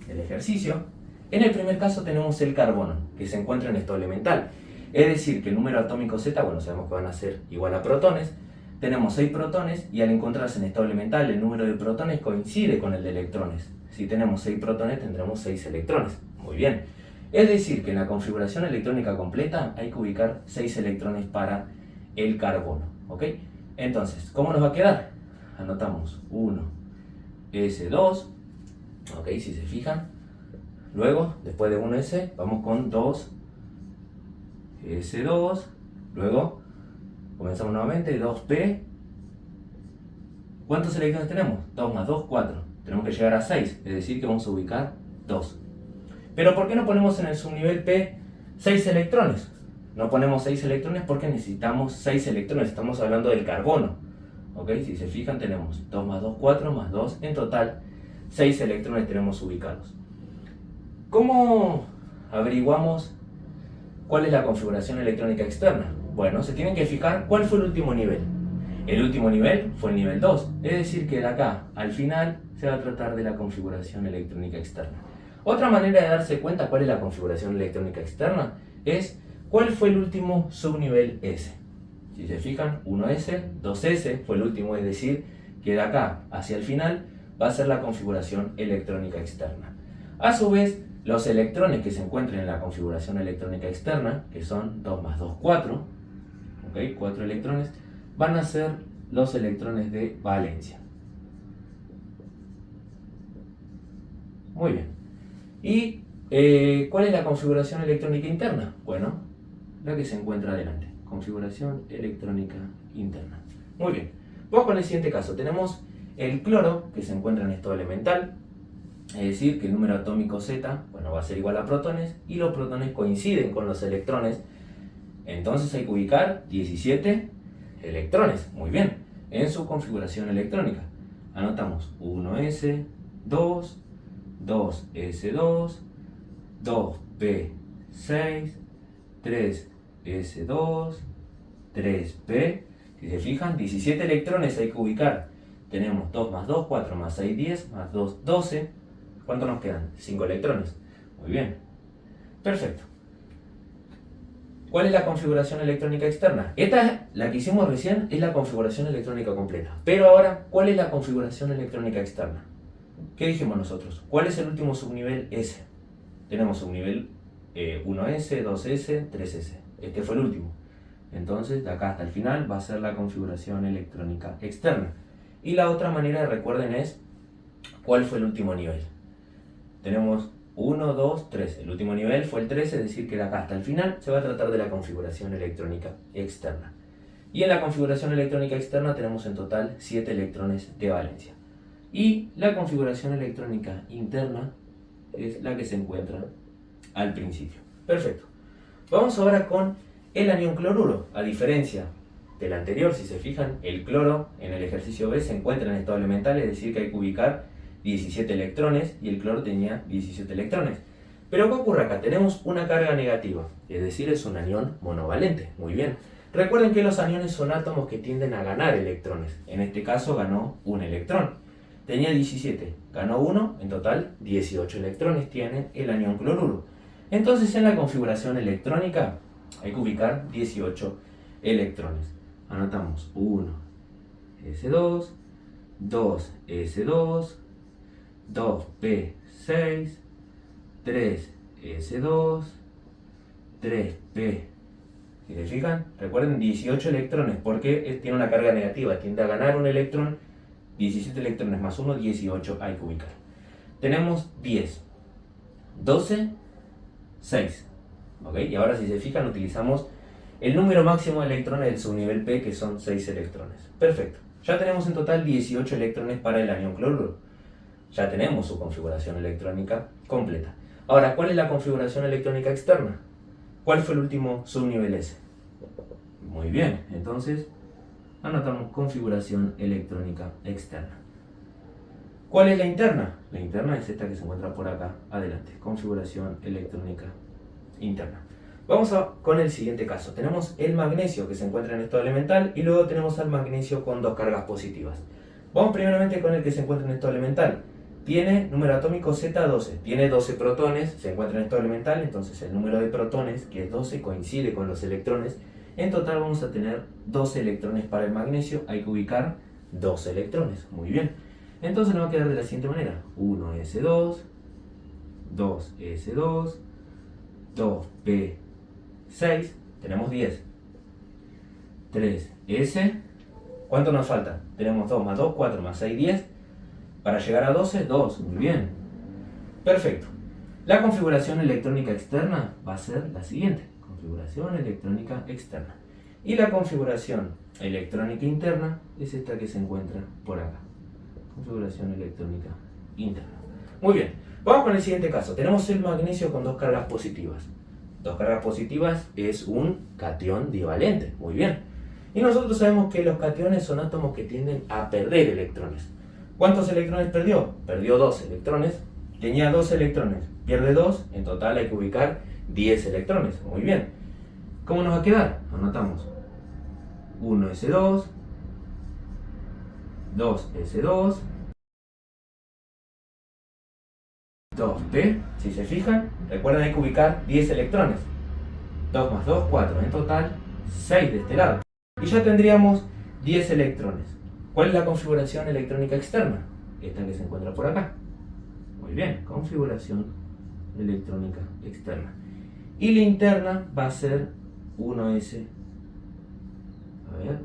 el ejercicio. En el primer caso tenemos el carbono, que se encuentra en estado elemental. Es decir, que el número atómico Z, bueno, sabemos que van a ser igual a protones. Tenemos 6 protones y al encontrarse en estado elemental el número de protones coincide con el de electrones. Si tenemos 6 protones tendremos 6 electrones. Muy bien. Es decir, que en la configuración electrónica completa hay que ubicar 6 electrones para el carbono. ¿Ok? Entonces, ¿cómo nos va a quedar? Anotamos 1, S2. ¿Ok? Si se fijan. Luego, después de 1S, vamos con 2, S2. Luego, comenzamos nuevamente, 2P, ¿Cuántos electrones tenemos? 2 más 2, 4. Tenemos que llegar a 6, es decir que vamos a ubicar 2. Pero ¿por qué no ponemos en el subnivel P 6 electrones? No ponemos 6 electrones porque necesitamos 6 electrones, estamos hablando del carbono. ¿Ok? Si se fijan tenemos 2 más 2, 4 más 2, en total 6 electrones tenemos ubicados. ¿Cómo averiguamos cuál es la configuración electrónica externa? Bueno, se tienen que fijar cuál fue el último nivel. El último nivel fue el nivel 2, es decir que de acá al final se va a tratar de la configuración electrónica externa. Otra manera de darse cuenta cuál es la configuración electrónica externa es cuál fue el último subnivel S. Si se fijan, 1S, 2S fue el último, es decir que de acá hacia el final va a ser la configuración electrónica externa. A su vez, los electrones que se encuentren en la configuración electrónica externa, que son 2 más 2, 4, ¿okay? 4 electrones, van a ser los electrones de valencia. Muy bien. ¿Y cuál es la configuración electrónica interna? Bueno, la que se encuentra adelante. Configuración electrónica interna. Muy bien. Vamos con el siguiente caso. Tenemos el cloro, que se encuentra en estado elemental. Es decir, que el número atómico Z, bueno, va a ser igual a protones, y los protones coinciden con los electrones. Entonces hay que ubicar 17 electrones. Muy bien. En su configuración electrónica. Anotamos 1s, 2, 2s2, 2p6, 3s2, 3p. Si se fijan, 17 electrones hay que ubicar. Tenemos 2 más 2, 4 más 6, 10, más 2, 12. ¿Cuánto nos quedan? 5 electrones. Muy bien. Perfecto. ¿Cuál es la configuración electrónica externa? Esta, la que hicimos recién, es la configuración electrónica completa. Pero ahora, ¿cuál es la configuración electrónica externa? ¿Qué dijimos nosotros? ¿Cuál es el último subnivel S? Tenemos subnivel 1S, 2S, 3S. Este fue el último. Entonces, de acá hasta el final va a ser la configuración electrónica externa. Y la otra manera, recuerden, es ¿cuál fue el último nivel? Tenemos 1, 2, 3. El último nivel fue el 3, es decir que de acá hasta el final se va a tratar de la configuración electrónica externa. Y en la configuración electrónica externa tenemos en total 7 electrones de valencia. Y la configuración electrónica interna es la que se encuentra al principio. Perfecto. Vamos ahora con el anión cloruro. A diferencia del anterior, si se fijan, el cloro en el ejercicio B se encuentra en estado elemental, es decir que hay que ubicar 17 electrones y el cloro tenía 17 electrones. Pero ¿qué ocurre acá? Tenemos una carga negativa, es decir, es un anión monovalente. Muy bien. Recuerden que los aniones son átomos que tienden a ganar electrones. En este caso ganó un electrón. Tenía 17, ganó 1, en total 18 electrones tiene el anión cloruro. Entonces en la configuración electrónica hay que ubicar 18 electrones. Anotamos 1, S2, 2, S2, 2p6, 3s2, 3p. Si se fijan, recuerden 18 electrones porque tiene una carga negativa, tiende a ganar un electrón. 17 electrones más 1, 18 hay que ubicar. Tenemos 10, 12, 6. ¿Ok? Y ahora si se fijan utilizamos el número máximo de electrones del subnivel P, que son 6 electrones. Perfecto. Ya tenemos en total 18 electrones para el anión cloruro. Ya tenemos su configuración electrónica completa. Ahora, ¿cuál es la configuración electrónica externa? ¿Cuál fue el último subnivel S? Muy bien, entonces anotamos configuración electrónica externa. ¿Cuál es la interna? La interna es esta que se encuentra por acá, adelante. Configuración electrónica interna. Vamos con el siguiente caso. Tenemos el magnesio que se encuentra en estado elemental y luego tenemos al magnesio con dos cargas positivas. Vamos primeramente con el que se encuentra en estado elemental. Tiene número atómico Z12, tiene 12 protones, se encuentra en estado elemental, entonces el número de protones, que es 12, coincide con los electrones. En total vamos a tener 12 electrones para el magnesio, hay que ubicar 12 electrones, muy bien. Entonces nos va a quedar de la siguiente manera: 1s2, 2s2, 2p6, tenemos 10, 3s, ¿cuánto nos falta? Tenemos 2 más 2, 4 más 6, 10. Para llegar a 12, 2. Muy bien. Perfecto. La configuración electrónica externa va a ser la siguiente. Configuración electrónica externa. Y la configuración electrónica interna es esta que se encuentra por acá. Configuración electrónica interna. Muy bien, vamos con el siguiente caso. Tenemos el magnesio con dos cargas positivas. Dos cargas positivas es un catión divalente. Muy bien. Y nosotros sabemos que los cationes son átomos que tienden a perder electrones. ¿Cuántos electrones perdió? Perdió 2 electrones. Tenía 2 electrones. Pierde 2. En total hay que ubicar 10 electrones. Muy bien. ¿Cómo nos va a quedar? Anotamos. 1s2, 2s2, 2p. Si se fijan, recuerden hay que ubicar 10 electrones. 2 más 2, 4. En total, 6 de este lado. Y ya tendríamos 10 electrones. ¿Cuál es la configuración electrónica externa? Esta que se encuentra por acá. Muy bien, configuración electrónica externa. Y la interna va a ser 1s. A ver,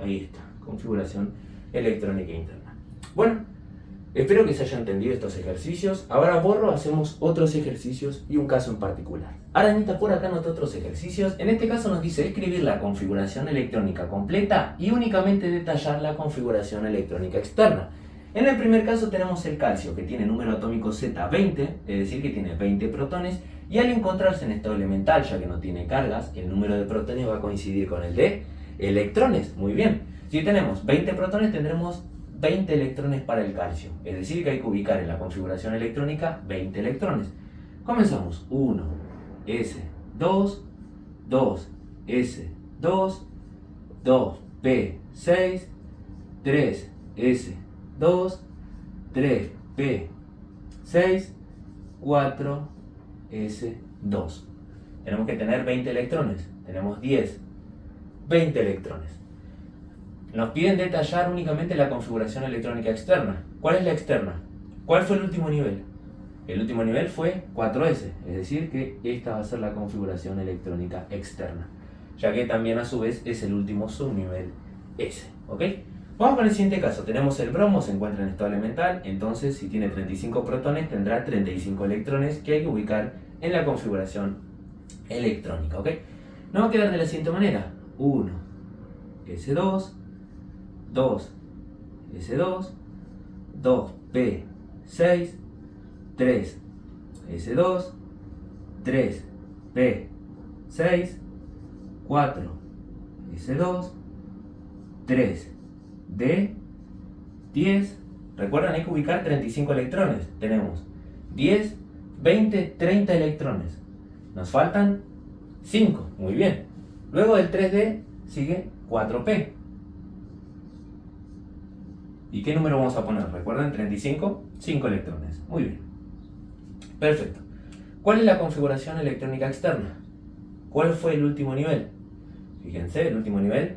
ahí está, configuración electrónica interna. Bueno, espero que se haya entendido estos ejercicios. Ahora borro, hacemos otros ejercicios y un caso en particular. Arañita por acá anota otros ejercicios. En este caso nos dice escribir la configuración electrónica completa y únicamente detallar la configuración electrónica externa. En el primer caso tenemos el calcio, que tiene número atómico Z20, es decir, que tiene 20 protones, y al encontrarse en estado elemental, ya que no tiene cargas, el número de protones va a coincidir con el de electrones. Muy bien. Si tenemos 20 protones, tendremos 20 electrones para el calcio, es decir, que hay que ubicar en la configuración electrónica 20 electrones. Comenzamos. 1, S, 2, 2, S, 2, 2, P, 6, 3, S, 2, 3, P, 6, 4, S2. Tenemos que tener 20 electrones. Tenemos 10. 20 electrones. Nos piden detallar únicamente la configuración electrónica externa. ¿Cuál es la externa? ¿Cuál fue el último nivel? El último nivel fue 4S, es decir que esta va a ser la configuración electrónica externa, ya que también a su vez es el último subnivel S. ¿Ok? Vamos con el siguiente caso. Tenemos el bromo, se encuentra en estado elemental, entonces si tiene 35 protones tendrá 35 electrones que hay que ubicar en la configuración electrónica. ¿Ok? Nos va a quedar de la siguiente manera. 1, S2, 2, S2, 2, P, 6, 3, S2, 3, P, 6, 4, S2, 3, D, 10. Recuerden, hay que ubicar 35 electrones. Tenemos 10, 20, 30 electrones. Nos faltan 5. Muy bien. Luego del 3D sigue 4P. ¿Y qué número vamos a poner? Recuerden, 35, 5 electrones. Muy bien. Perfecto. ¿Cuál es la configuración electrónica externa? ¿Cuál fue el último nivel? Fíjense, el último nivel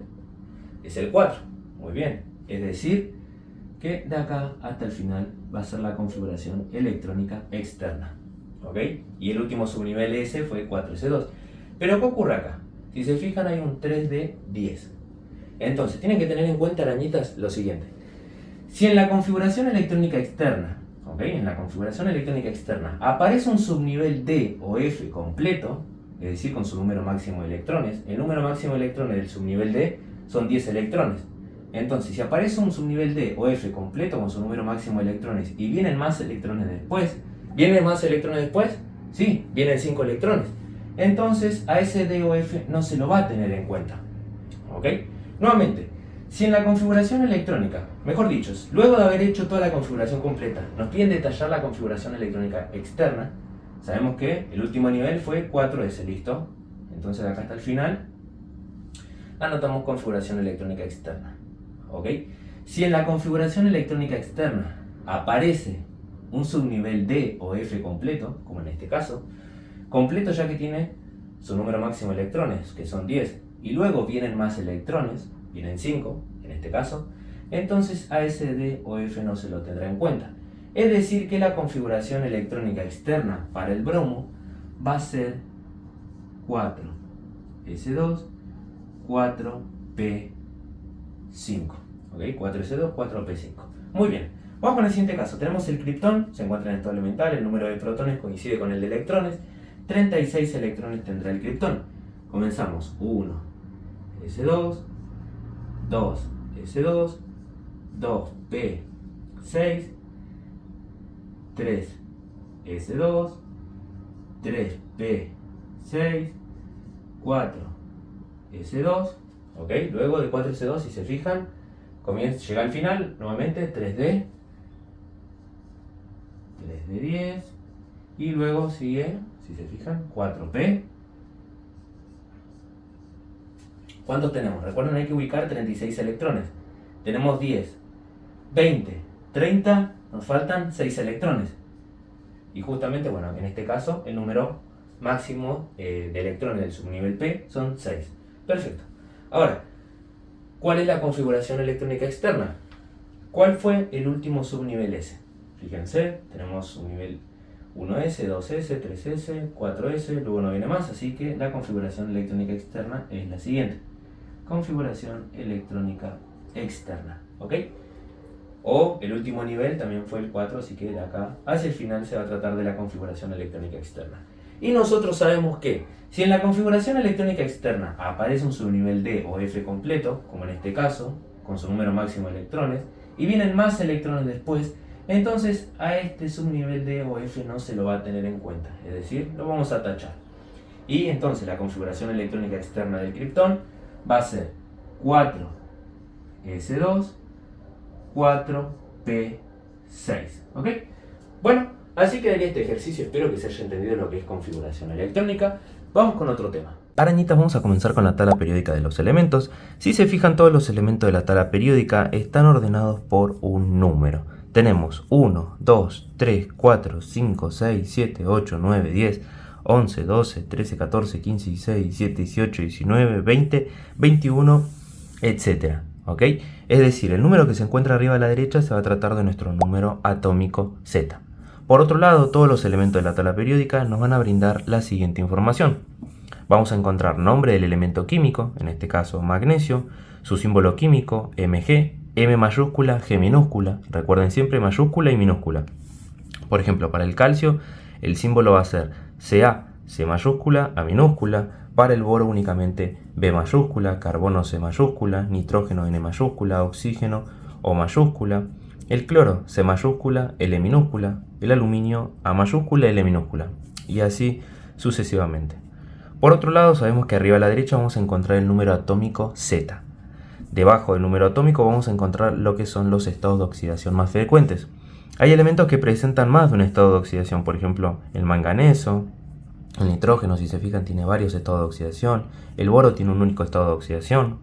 es el 4. Muy bien. Es decir, que de acá hasta el final va a ser la configuración electrónica externa. ¿Ok? Y el último subnivel S fue 4S2. Pero ¿qué ocurre acá? Si se fijan, hay un 3D10. Entonces, tienen que tener en cuenta, arañitas, lo siguiente. Si en la configuración electrónica externa, ¿ok? En la configuración electrónica externa aparece un subnivel D o F completo, es decir, con su número máximo de electrones, el número máximo de electrones del subnivel D son 10 electrones. Entonces, si aparece un subnivel D o F completo con su número máximo de electrones y vienen más electrones después, ¿vienen más electrones después? Sí, vienen 5 electrones. Entonces, a ese D o F no se lo va a tener en cuenta. ¿Ok? Nuevamente, si en la configuración electrónica, mejor dicho, luego de haber hecho toda la configuración completa, nos piden detallar la configuración electrónica externa, sabemos que el último nivel fue 4S, ¿listo? Entonces, acá hasta el final, anotamos configuración electrónica externa. ¿Ok? Si en la configuración electrónica externa aparece un subnivel D o F completo, como en este caso, completo ya que tiene su número máximo de electrones, que son 10, y luego vienen más electrones, vienen 5 en este caso, entonces a ese D o F no se lo tendrá en cuenta. Es decir que la configuración electrónica externa para el bromo va a ser 4S2, 4P5. ¿Ok? 4S2, 4P5. Muy bien. Vamos con el siguiente caso. Tenemos el criptón, se encuentra en estado elemental, el número de protones coincide con el de electrones. 36 electrones tendrá el criptón. Comenzamos 1, S2, 2, S2, 2, P6, 3, S2, 3, P6, 4, S2, ¿ok? Luego de 4S2, si se fijan, llega al final, nuevamente 3D, 3D10, y luego sigue, si se fijan, 4P. ¿Cuántos tenemos? Recuerden, hay que ubicar 36 electrones. Tenemos 10, 20, 30, nos faltan 6 electrones. Y justamente, bueno, en este caso, el número máximo de electrones del subnivel P son 6. Perfecto. Ahora, ¿cuál es la configuración electrónica externa? ¿Cuál fue el último subnivel S? Fíjense, tenemos subnivel 1S, 2S, 3S, 4S, luego no viene más, así que la configuración electrónica externa es la siguiente. Configuración electrónica externa, ¿ok? O el último nivel también fue el 4, así que de acá hacia el final se va a tratar de la configuración electrónica externa. Y nosotros sabemos que si en la configuración electrónica externa aparece un subnivel D o F completo, como en este caso, con su número máximo de electrones, y vienen más electrones después, entonces a este subnivel D o F no se lo va a tener en cuenta, es decir, lo vamos a tachar. Y entonces la configuración electrónica externa del criptón va a ser 4S2, 4P6, ¿ok? Bueno, así quedaría este ejercicio. Espero que se haya entendido lo que es configuración electrónica. Vamos con otro tema. Arañitas, vamos a comenzar con la tabla periódica de los elementos. Si se fijan, todos los elementos de la tabla periódica están ordenados por un número. Tenemos 1, 2, 3, 4, 5, 6, 7, 8, 9, 10, 11, 12, 13, 14, 15, 16, 17, 18, 19, 20, 21, etc. ¿Ok? Es decir, el número que se encuentra arriba a la derecha se va a tratar de nuestro número atómico Z. Por otro lado, todos los elementos de la tabla periódica nos van a brindar la siguiente información. Vamos a encontrar nombre del elemento químico, en este caso magnesio, su símbolo químico, Mg, M mayúscula, G minúscula, recuerden siempre mayúscula y minúscula. Por ejemplo, para el calcio, el símbolo va a ser Ca, C mayúscula, A minúscula. Para el boro únicamente B mayúscula, carbono C mayúscula, nitrógeno N mayúscula, oxígeno O mayúscula, el cloro C mayúscula, L minúscula, el aluminio A mayúscula, L minúscula, y así sucesivamente. Por otro lado, sabemos que arriba a la derecha vamos a encontrar el número atómico Z. Debajo del número atómico vamos a encontrar lo que son los estados de oxidación más frecuentes. Hay elementos que presentan más de un estado de oxidación, por ejemplo, el manganeso. El nitrógeno, si se fijan, tiene varios estados de oxidación. El boro tiene un único estado de oxidación.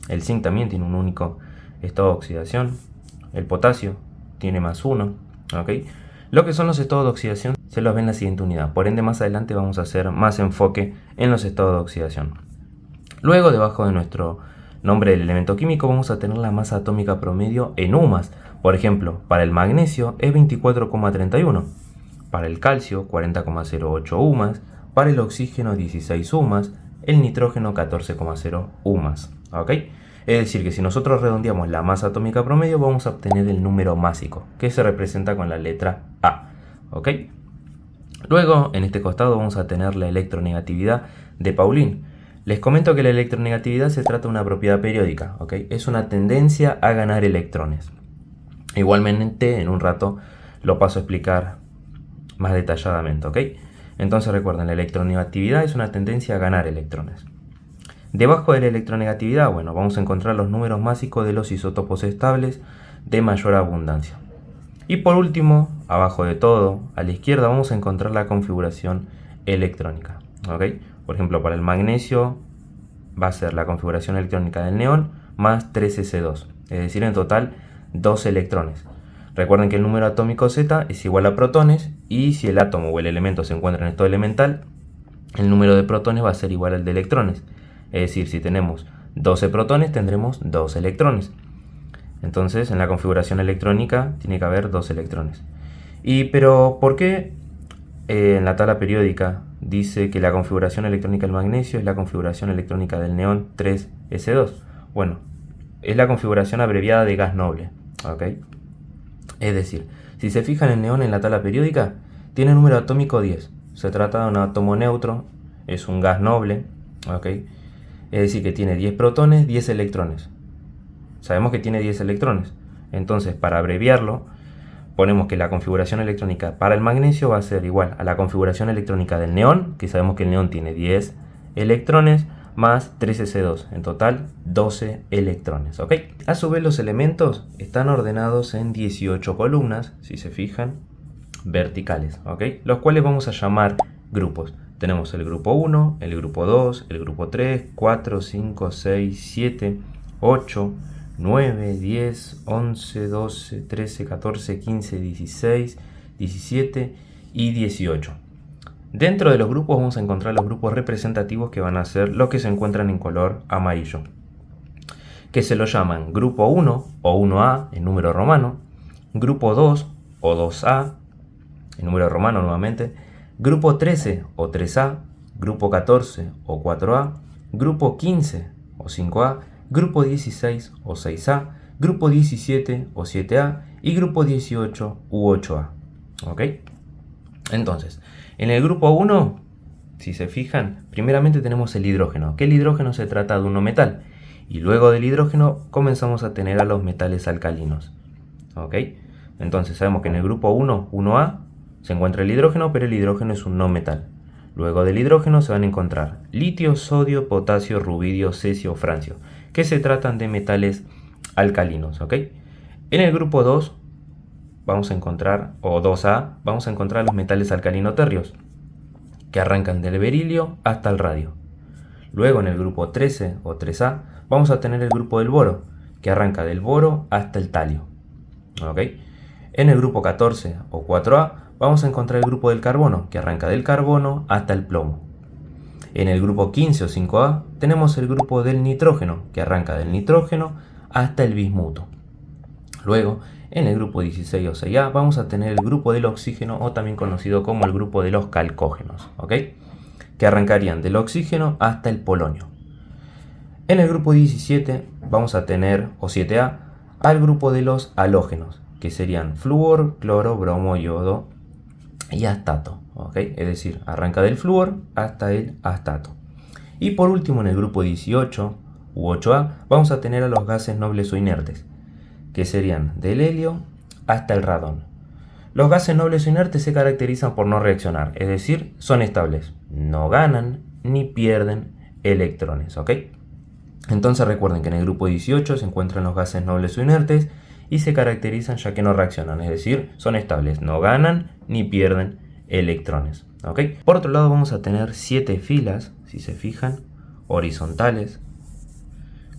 El zinc también tiene un único estado de oxidación. El potasio tiene más uno. ¿Okay? Lo que son los estados de oxidación se los ve en la siguiente unidad. Por ende, más adelante vamos a hacer más enfoque en los estados de oxidación. Luego, debajo de nuestro nombre del elemento químico, vamos a tener la masa atómica promedio en UMAS. Por ejemplo, para el magnesio es 24,31. Para el calcio, 40,08 UMAS. Para el oxígeno, 16 UMAS. El nitrógeno, 14,0 UMAS. ¿Ok? Es decir, que si nosotros redondeamos la masa atómica promedio, vamos a obtener el número másico, que se representa con la letra A. ¿Ok? Luego, en este costado, vamos a tener la electronegatividad de Pauling. Les comento que la electronegatividad se trata de una propiedad periódica. ¿Ok? Es una tendencia a ganar electrones. Igualmente, en un rato lo paso a explicar más detalladamente, ¿ok? Entonces recuerden, la electronegatividad es una tendencia a ganar electrones. Debajo de la electronegatividad, bueno, vamos a encontrar los números másicos de los isótopos estables de mayor abundancia. Y por último, abajo de todo, a la izquierda vamos a encontrar la configuración electrónica, ¿ok? Por ejemplo, para el magnesio va a ser la configuración electrónica del neón más 3s2, es decir, en total 2 electrones. Recuerden que el número atómico Z es igual a protones, y si el átomo o el elemento se encuentra en estado elemental, el número de protones va a ser igual al de electrones. Es decir, si tenemos 12 protones, tendremos 2 electrones. Entonces, en la configuración electrónica tiene que haber 2 electrones. Pero, ¿por qué en la tabla periódica dice que la configuración electrónica del magnesio es la configuración electrónica del neón 3s2? Bueno, es la configuración abreviada de gas noble, ¿ok? Es decir, si se fijan, el neón en la tabla periódica tiene número atómico 10. Se trata de un átomo neutro, es un gas noble, ¿ok? Es decir, que tiene 10 protones, 10 electrones. Sabemos que tiene 10 electrones. Entonces, para abreviarlo, ponemos que la configuración electrónica para el magnesio va a ser igual a la configuración electrónica del neón, que sabemos que el neón tiene 10 electrones, más 13C2, en total 12 electrones, ¿ok? A su vez, los elementos están ordenados en 18 columnas, si se fijan, verticales, ¿ok? Los cuales vamos a llamar grupos. Tenemos el grupo 1, el grupo 2, el grupo 3, 4, 5, 6, 7, 8, 9, 10, 11, 12, 13, 14, 15, 16, 17 y 18. Dentro de los grupos vamos a encontrar los grupos representativos, que van a ser los que se encuentran en color amarillo, que se lo llaman grupo 1 o 1A en número romano, grupo 2 o 2A en número romano nuevamente, grupo 13 o 3A, grupo 14 o 4A, grupo 15 o 5A, grupo 16 o 6A, grupo 17 o 7A y grupo 18 u 8A. ¿Ok? Entonces, en el grupo 1, si se fijan, primeramente tenemos el hidrógeno, que el hidrógeno se trata de un no metal, y luego del hidrógeno comenzamos a tener a los metales alcalinos. ¿Ok? Entonces sabemos que en el grupo 1, 1A, se encuentra el hidrógeno, pero el hidrógeno es un no metal. Luego del hidrógeno se van a encontrar litio, sodio, potasio, rubidio, cesio, francio, que se tratan de metales alcalinos, ¿ok? En el grupo 2 vamos a encontrar, o 2A, vamos a encontrar los metales alcalino-térreos, que arrancan del berilio hasta el radio. Luego en el grupo 13 o 3A vamos a tener el grupo del boro, que arranca del boro hasta el talio, ¿ok? En el grupo 14 o 4A vamos a encontrar el grupo del carbono, que arranca del carbono hasta el plomo. En el grupo 15 o 5A tenemos el grupo del nitrógeno, que arranca del nitrógeno hasta el bismuto. Luego, en el grupo 16 o 6A vamos a tener el grupo del oxígeno, o también conocido como el grupo de los calcógenos, ¿ok? Que arrancarían del oxígeno hasta el polonio. En el grupo 17 vamos a tener, o 7A, al grupo de los halógenos, que serían flúor, cloro, bromo, yodo y astato, ¿ok? Es decir, arranca del flúor hasta el astato. Y por último, en el grupo 18 u 8A vamos a tener a los gases nobles o inertes, que serían del helio hasta el radón. Los gases nobles o inertes se caracterizan por no reaccionar, es decir, son estables, no ganan ni pierden electrones, ¿ok? Entonces recuerden que en el grupo 18 se encuentran los gases nobles o inertes y se caracterizan ya que no reaccionan, es decir, son estables, no ganan ni pierden electrones, ¿ok? Por otro lado vamos a tener 7 filas, si se fijan, horizontales,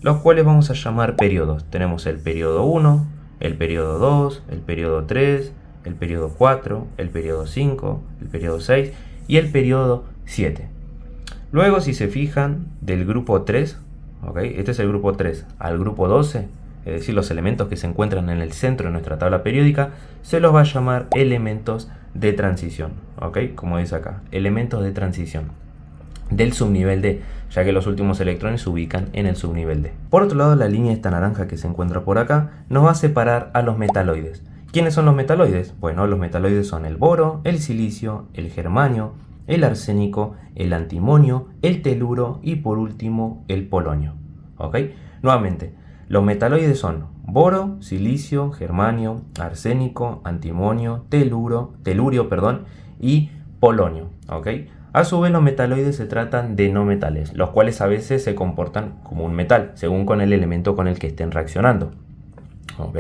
los cuales vamos a llamar periodos. Tenemos el periodo 1, el periodo 2, el periodo 3, el periodo 4, el periodo 5, el periodo 6 y el periodo 7. Luego, si se fijan, del grupo 3, ¿ok? Este es el grupo 3, al grupo 12, es decir, los elementos que se encuentran en el centro de nuestra tabla periódica, se los va a llamar elementos de transición, ¿ok? Como dice acá, elementos de transición del subnivel D, ya que los últimos electrones se ubican en el subnivel D. Por otro lado, la línea esta naranja que se encuentra por acá nos va a separar a los metaloides. ¿Quiénes son los metaloides? Bueno, los metaloides son el boro, el silicio, el germanio, el arsénico, el antimonio, el teluro y por último el polonio, ¿ok? Nuevamente, los metaloides son boro, silicio, germanio, arsénico, antimonio, telurio, y polonio, ¿ok? A su vez, los metaloides se tratan de no metales, los cuales a veces se comportan como un metal, según con el elemento con el que estén reaccionando, ¿ok?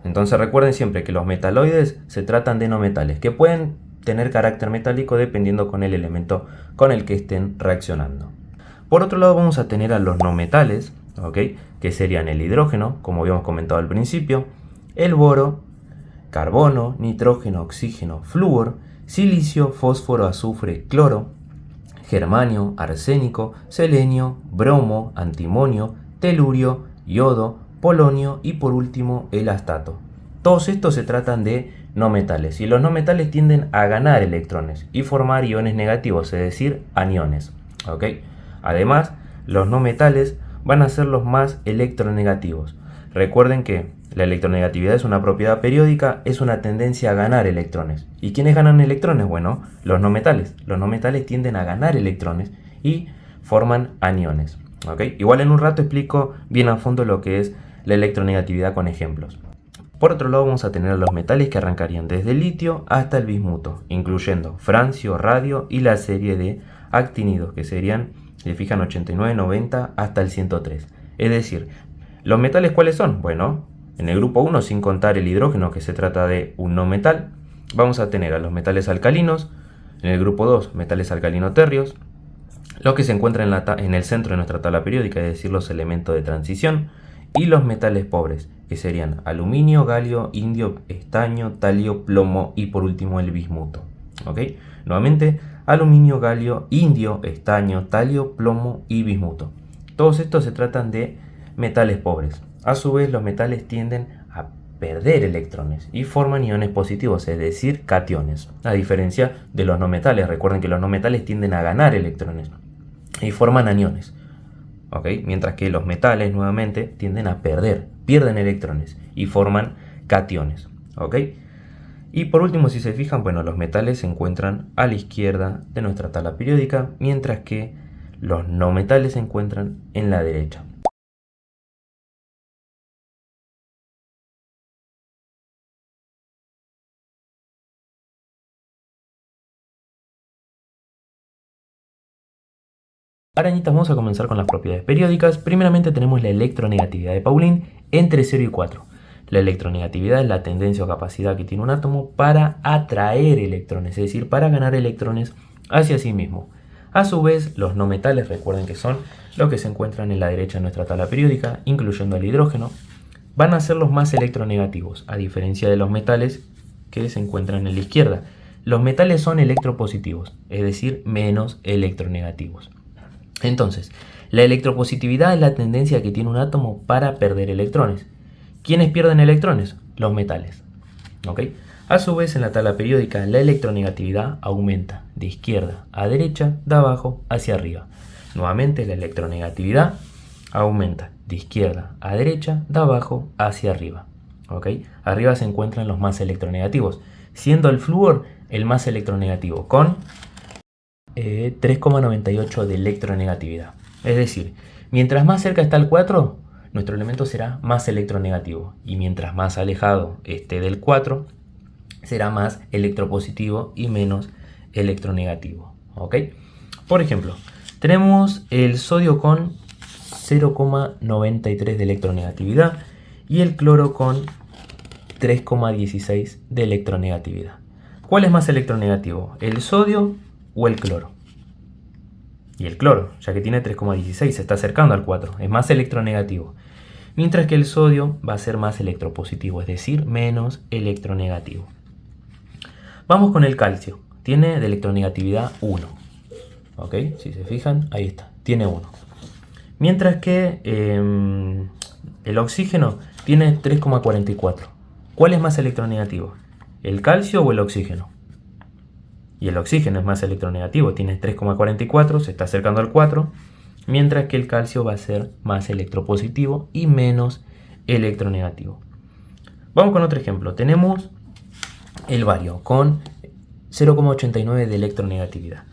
Entonces recuerden siempre que los metaloides se tratan de no metales, que pueden tener carácter metálico dependiendo con el elemento con el que estén reaccionando. Por otro lado vamos a tener a los no metales, ¿ok? Que serían el hidrógeno, como habíamos comentado al principio, el boro, carbono, nitrógeno, oxígeno, flúor, silicio, fósforo, azufre, cloro, germanio, arsénico, selenio, bromo, antimonio, telurio, yodo, polonio y por último el astato. Todos estos se tratan de no metales y los no metales tienden a ganar electrones y formar iones negativos, es decir, aniones, ¿ok? Además, los no metales van a ser los más electronegativos. Recuerden que la electronegatividad es una propiedad periódica, es una tendencia a ganar electrones. ¿Y quiénes ganan electrones? Bueno, los no metales. Los no metales tienden a ganar electrones y forman aniones. ¿Ok? Igual en un rato explico bien a fondo lo que es la electronegatividad con ejemplos. Por otro lado vamos a tener los metales que arrancarían desde el litio hasta el bismuto, incluyendo francio, radio y la serie de actinidos, que serían, si se fijan, 89, 90 hasta el 103. Es decir, ¿los metales cuáles son? Bueno, en el grupo 1, sin contar el hidrógeno, que se trata de un no metal, vamos a tener a los metales alcalinos. En el grupo 2, metales alcalino-térreos, los que se encuentran en el centro de nuestra tabla periódica, es decir, los elementos de transición, y los metales pobres, que serían aluminio, galio, indio, estaño, talio, plomo y por último el bismuto. ¿Ok? Nuevamente, aluminio, galio, indio, estaño, talio, plomo y bismuto. Todos estos se tratan de metales pobres. A su vez, los metales tienden a perder electrones y forman iones positivos, es decir, cationes, a diferencia de los no metales. Recuerden que los no metales tienden a ganar electrones y forman aniones. ¿Ok? Mientras que los metales nuevamente tienden a pierden electrones y forman cationes. ¿Ok? Y por último, si se fijan, bueno, los metales se encuentran a la izquierda de nuestra tabla periódica, mientras que los no metales se encuentran en la derecha. Arañitas, vamos a comenzar con las propiedades periódicas. Primeramente tenemos la electronegatividad de Pauling entre 0 y 4. La electronegatividad es la tendencia o capacidad que tiene un átomo para atraer electrones, es decir, para ganar electrones hacia sí mismo. A su vez, los no metales, recuerden que son los que se encuentran en la derecha de nuestra tabla periódica, incluyendo el hidrógeno, van a ser los más electronegativos, a diferencia de los metales que se encuentran en la izquierda. Los metales son electropositivos, es decir, menos electronegativos. Entonces, la electropositividad es la tendencia que tiene un átomo para perder electrones. ¿Quiénes pierden electrones? Los metales. ¿Ok? A su vez, en la tabla periódica, la electronegatividad aumenta de izquierda a derecha, de abajo hacia arriba. Nuevamente, la electronegatividad aumenta de izquierda a derecha, de abajo hacia arriba. ¿Ok? Arriba se encuentran los más electronegativos, siendo el flúor el más electronegativo, con 3,98 de electronegatividad. Es decir, mientras más cerca está el 4, nuestro elemento será más electronegativo. Y mientras más alejado esté del 4, será más electropositivo y menos electronegativo. ¿Ok? Por ejemplo, tenemos el sodio con 0,93 de electronegatividad y el cloro con 3,16 de electronegatividad. ¿Cuál es más electronegativo? ¿El sodio o el cloro? Y el cloro, ya que tiene 3,16, se está acercando al 4, es más electronegativo. Mientras que el sodio va a ser más electropositivo, es decir, menos electronegativo. Vamos con el calcio. Tiene de electronegatividad 1. ¿Ok? Si se fijan, ahí está, tiene 1. Mientras que el oxígeno tiene 3,44. ¿Cuál es más electronegativo? ¿El calcio o el oxígeno? Y el oxígeno es más electronegativo, tiene 3,44, se está acercando al 4, mientras que el calcio va a ser más electropositivo y menos electronegativo. Vamos con otro ejemplo. Tenemos el bario con 0,89 de electronegatividad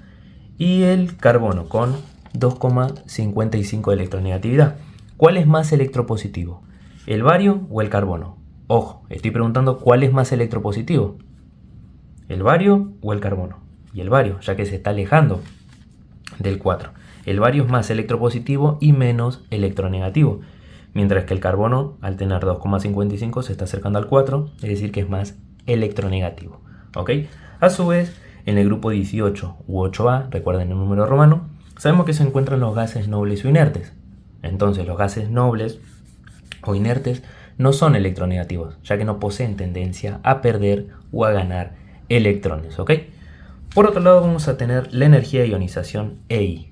y el carbono con 2,55 de electronegatividad. ¿Cuál es más electropositivo? ¿El bario o el carbono? Ojo, estoy preguntando cuál es más electropositivo. ¿El bario o el carbono? Y el bario, ya que se está alejando del 4. El bario es más electropositivo y menos electronegativo, mientras que el carbono, al tener 2,55, se está acercando al 4, es decir, que es más electronegativo. ¿Ok? A su vez, en el grupo 18 u 8A, recuerden el número romano, sabemos que se encuentran los gases nobles o inertes. Entonces, los gases nobles o inertes no son electronegativos, ya que no poseen tendencia a perder o a ganar electrones. ¿Ok? Por otro lado, vamos a tener la energía de ionización EI.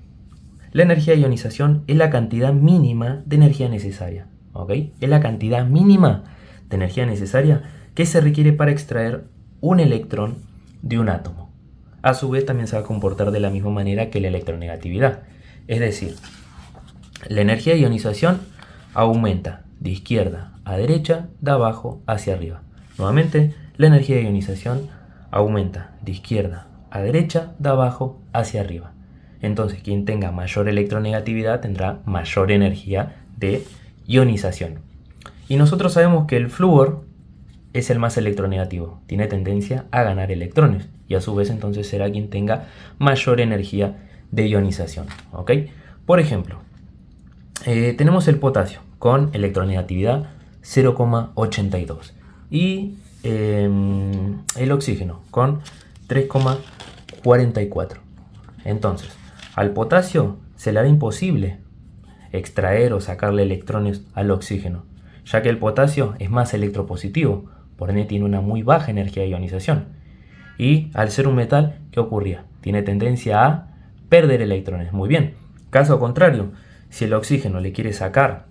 La energía de ionización es la cantidad mínima de energía necesaria. ¿Ok? Es la cantidad mínima de energía necesaria que se requiere para extraer un electrón de un átomo. A su vez, también se va a comportar de la misma manera que la electronegatividad. Es decir, la energía de ionización aumenta de izquierda a derecha, de abajo hacia arriba. Nuevamente, la energía de ionización aumenta de izquierda a derecha, de abajo hacia arriba. Entonces, quien tenga mayor electronegatividad tendrá mayor energía de ionización. Y nosotros sabemos que el flúor es el más electronegativo, tiene tendencia a ganar electrones y a su vez entonces será quien tenga mayor energía de ionización. ¿Ok? Por ejemplo, tenemos el potasio con electronegatividad 0,82 y el oxígeno con 3,44. Entonces, al potasio se le hará imposible extraer o sacarle electrones al oxígeno, ya que el potasio es más electropositivo, por ende tiene una muy baja energía de ionización. Y al ser un metal, ¿qué ocurría? Tiene tendencia a perder electrones. Muy bien. Caso contrario, si el oxígeno le quiere sacar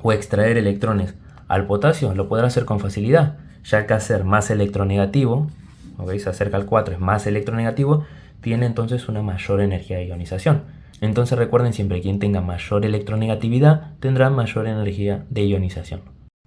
o extraer electrones al potasio, lo podrá hacer con facilidad, ya que al ser más electronegativo, ¿ok? Se acerca al 4, es más electronegativo, tiene entonces una mayor energía de ionización. Entonces recuerden siempre, quien tenga mayor electronegatividad tendrá mayor energía de ionización.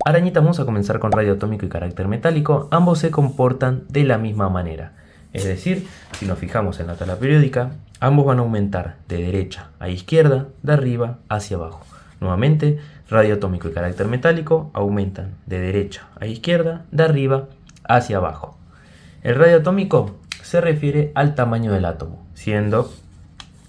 Arañita, vamos a comenzar con radio atómico y carácter metálico. Ambos se comportan de la misma manera. Es decir, si nos fijamos en la tabla periódica, ambos van a aumentar de derecha a izquierda, de arriba hacia abajo. Nuevamente, radio atómico y carácter metálico aumentan de derecha a izquierda, de arriba hacia abajo. El radio atómico se refiere al tamaño del átomo, siendo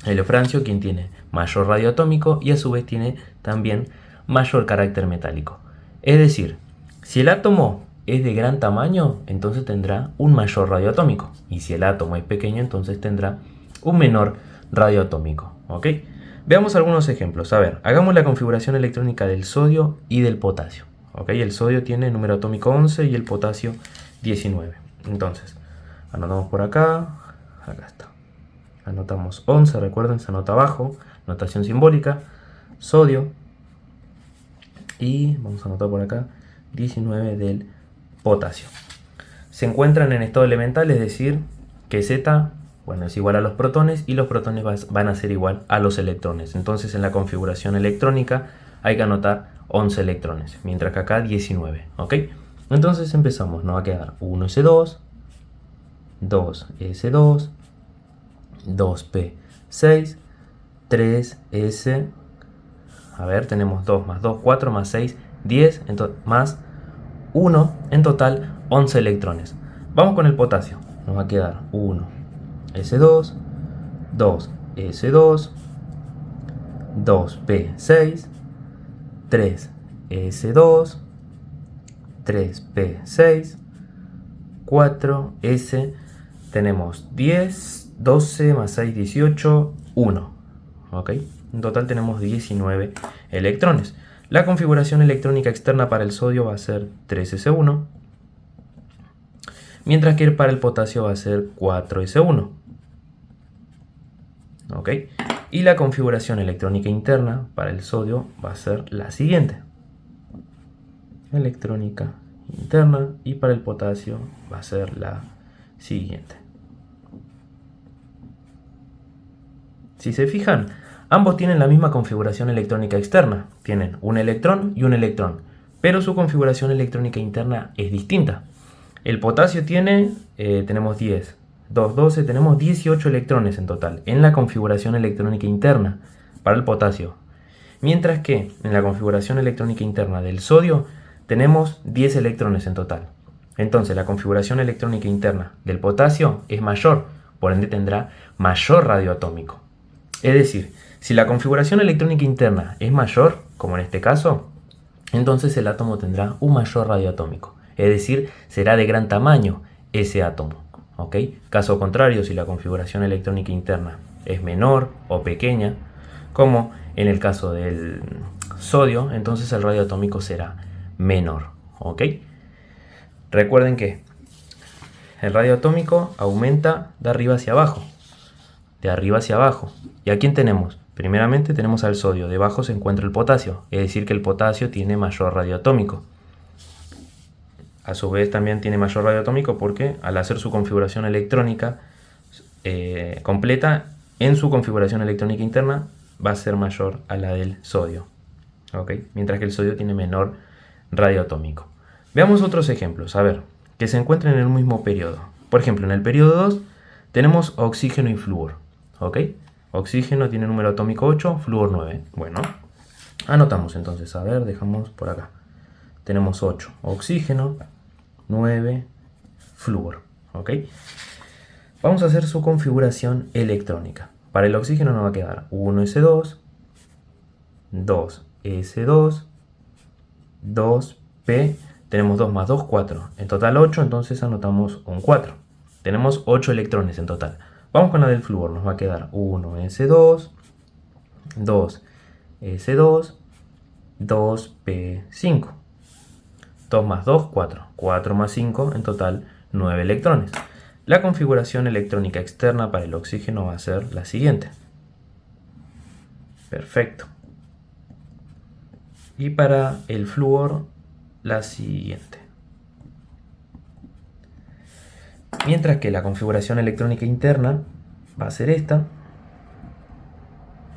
el francio quien tiene mayor radio atómico y a su vez tiene también mayor carácter metálico. Es decir, si el átomo es de gran tamaño, entonces tendrá un mayor radio atómico. Y si el átomo es pequeño, entonces tendrá un menor radio atómico. ¿Ok? Veamos algunos ejemplos. A ver, hagamos la configuración electrónica del sodio y del potasio. ¿Ok? El sodio tiene número atómico 11 y el potasio 19. Entonces, anotamos por acá. Acá está. Anotamos 11, recuerden, se anota abajo. Notación simbólica. Sodio. Y vamos a anotar por acá 19 del potasio. Se encuentran en estado elemental, es decir, que Z, bueno, es igual a los protones y los protones van a ser igual a los electrones. Entonces en la configuración electrónica hay que anotar 11 electrones, mientras que acá 19. ¿Ok? Entonces empezamos, nos va a quedar 1s2, 2s2, 2p6, 3s. A ver, tenemos 2 más 2, 4 más 6, 10, más 1, en total 11 electrones. Vamos con el potasio. Nos va a quedar 1s2, 2s2, 2p6, 3s2, 3p6, 4s. Tenemos 10, 12 más 6, 18, 1. ¿Ok? En total tenemos 19 electrones. La configuración electrónica externa para el sodio va a ser 3s1, mientras que para el potasio va a ser 4s1. ¿Ok? Y la configuración electrónica interna para el sodio va a ser la siguiente. Electrónica interna, y para el potasio va a ser la siguiente. Si se fijan, ambos tienen la misma configuración electrónica externa, tienen un electrón y un electrón, pero su configuración electrónica interna es distinta. El potasio tiene, tenemos 10, 2, 12, tenemos 18 electrones en total en la configuración electrónica interna para el potasio, mientras que en la configuración electrónica interna del sodio tenemos 10 electrones en total. Entonces la configuración electrónica interna del potasio es mayor, por ende tendrá mayor radio atómico. Es decir, si la configuración electrónica interna es mayor, como en este caso, entonces el átomo tendrá un mayor radio atómico. Es decir, será de gran tamaño ese átomo. ¿Ok? Caso contrario, si la configuración electrónica interna es menor o pequeña, como en el caso del sodio, entonces el radio atómico será menor. ¿Ok? Recuerden que el radio atómico aumenta de arriba hacia abajo. De arriba hacia abajo. ¿Y a quién tenemos? Primeramente tenemos al sodio, debajo se encuentra el potasio, es decir que el potasio tiene mayor radio atómico. A su vez también tiene mayor radio atómico porque al hacer su configuración electrónica completa, en su configuración electrónica interna va a ser mayor a la del sodio. ¿Ok? Mientras que el sodio tiene menor radio atómico. Veamos otros ejemplos, a ver, que se encuentren en el mismo periodo. Por ejemplo, en el periodo 2 tenemos oxígeno y flúor. ¿Ok? Oxígeno tiene número atómico 8, flúor 9. Bueno, anotamos entonces. A ver, dejamos por acá. Tenemos 8 oxígeno, 9 flúor. ¿Ok? Vamos a hacer su configuración electrónica. Para el oxígeno nos va a quedar 1s2, 2s2, 2p. Tenemos 2 más 2, 4. En total 8, entonces anotamos un 4. Tenemos 8 electrones en total. Vamos con la del flúor. Nos va a quedar 1s2, 2s2, 2p5. 2 más 2, 4. 4 más 5, en total 9 electrones. La configuración electrónica externa para el oxígeno va a ser la siguiente. Perfecto. Y para el flúor, la siguiente. Mientras que la configuración electrónica interna va a ser esta.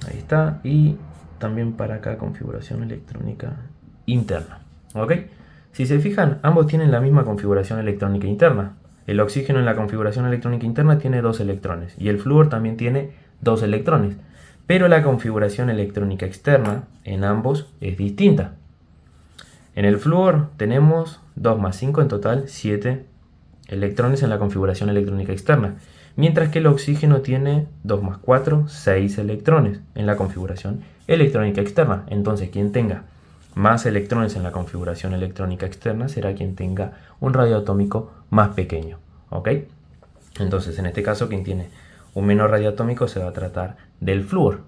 Ahí está. Y también para acá configuración electrónica interna. ¿Ok? Si se fijan, ambos tienen la misma configuración electrónica interna. El oxígeno en la configuración electrónica interna tiene 2 electrones. Y el flúor también tiene 2 electrones. Pero la configuración electrónica externa en ambos es distinta. En el flúor tenemos 2 más 5, en total 7 electrones en la configuración electrónica externa, mientras que el oxígeno tiene 2 más 4, 6 electrones en la configuración electrónica externa. Entonces, quien tenga más electrones en la configuración electrónica externa será quien tenga un radio atómico más pequeño. ¿Ok? Entonces, en este caso, quien tiene un menor radio atómico se va a tratar del flúor.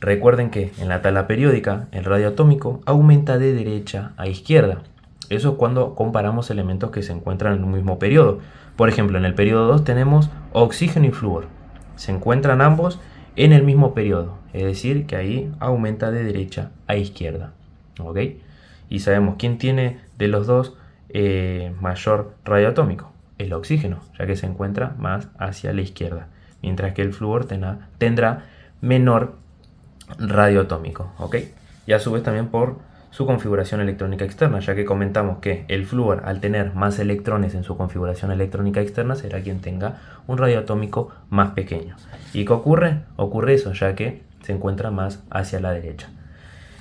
Recuerden que en la tabla periódica el radio atómico aumenta de derecha a izquierda. Eso es cuando comparamos elementos que se encuentran en un mismo periodo. Por ejemplo, en el periodo 2 tenemos oxígeno y flúor. Se encuentran ambos en el mismo periodo. Es decir, que ahí aumenta de derecha a izquierda. ¿Ok? Y sabemos quién tiene de los dos mayor radio atómico. El oxígeno, ya que se encuentra más hacia la izquierda. Mientras que el flúor tendrá menor radio atómico. ¿Ok? Y a su vez también por su configuración electrónica externa, ya que comentamos que el flúor, al tener más electrones en su configuración electrónica externa, será quien tenga un radio atómico más pequeño. ¿Y qué ocurre? Ocurre eso, ya que se encuentra más hacia la derecha.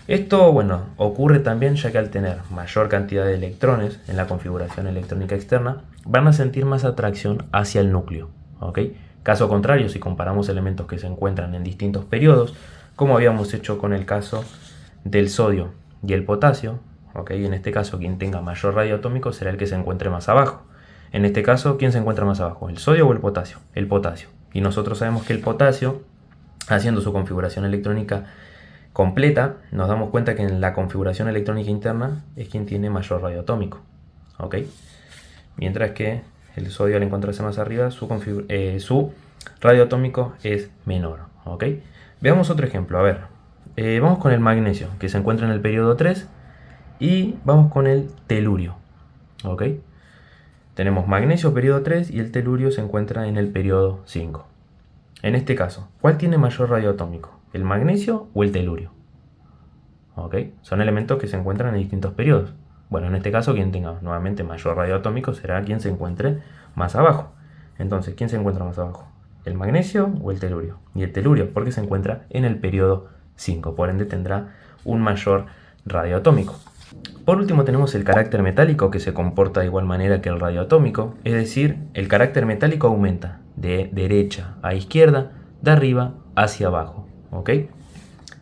Esto, bueno, ocurre también ya que al tener mayor cantidad de electrones en la configuración electrónica externa, van a sentir más atracción hacia el núcleo. ¿Ok? Caso contrario, si comparamos elementos que se encuentran en distintos periodos, como habíamos hecho con el caso del sodio y el potasio, ¿okay? En este caso, quien tenga mayor radio atómico será el que se encuentre más abajo. En este caso, ¿quién se encuentra más abajo? ¿El sodio o el potasio? El potasio. Y nosotros sabemos que el potasio, haciendo su configuración electrónica completa, nos damos cuenta que en la configuración electrónica interna es quien tiene mayor radio atómico. ¿Ok? Mientras que el sodio, al encontrarse más arriba, su radio atómico es menor. ¿Ok? Veamos otro ejemplo. A ver, vamos con el magnesio, que se encuentra en el periodo 3, y vamos con el telurio. ¿Ok? Tenemos magnesio periodo 3 y el telurio se encuentra en el periodo 5. En este caso, ¿cuál tiene mayor radio atómico? ¿El magnesio o el telurio? ¿Ok? Son elementos que se encuentran en distintos periodos. Bueno, en este caso, quien tenga nuevamente mayor radio atómico será quien se encuentre más abajo. Entonces, ¿quién se encuentra más abajo? ¿El magnesio o el telurio? Y el telurio, porque se encuentra en el periodo 5, por ende tendrá un mayor radio atómico. Por último tenemos el carácter metálico, que se comporta de igual manera que el radio atómico, es decir, el carácter metálico aumenta de derecha a izquierda, de arriba hacia abajo. ¿Ok?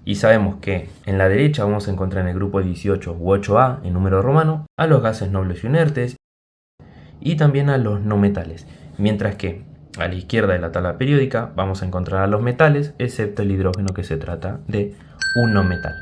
Y sabemos que en la derecha vamos a encontrar en el grupo 18 u 8A en número romano a los gases nobles y inertes y también a los no metales, mientras que a la izquierda de la tabla periódica vamos a encontrar a los metales, excepto el hidrógeno, que se trata de un no metal.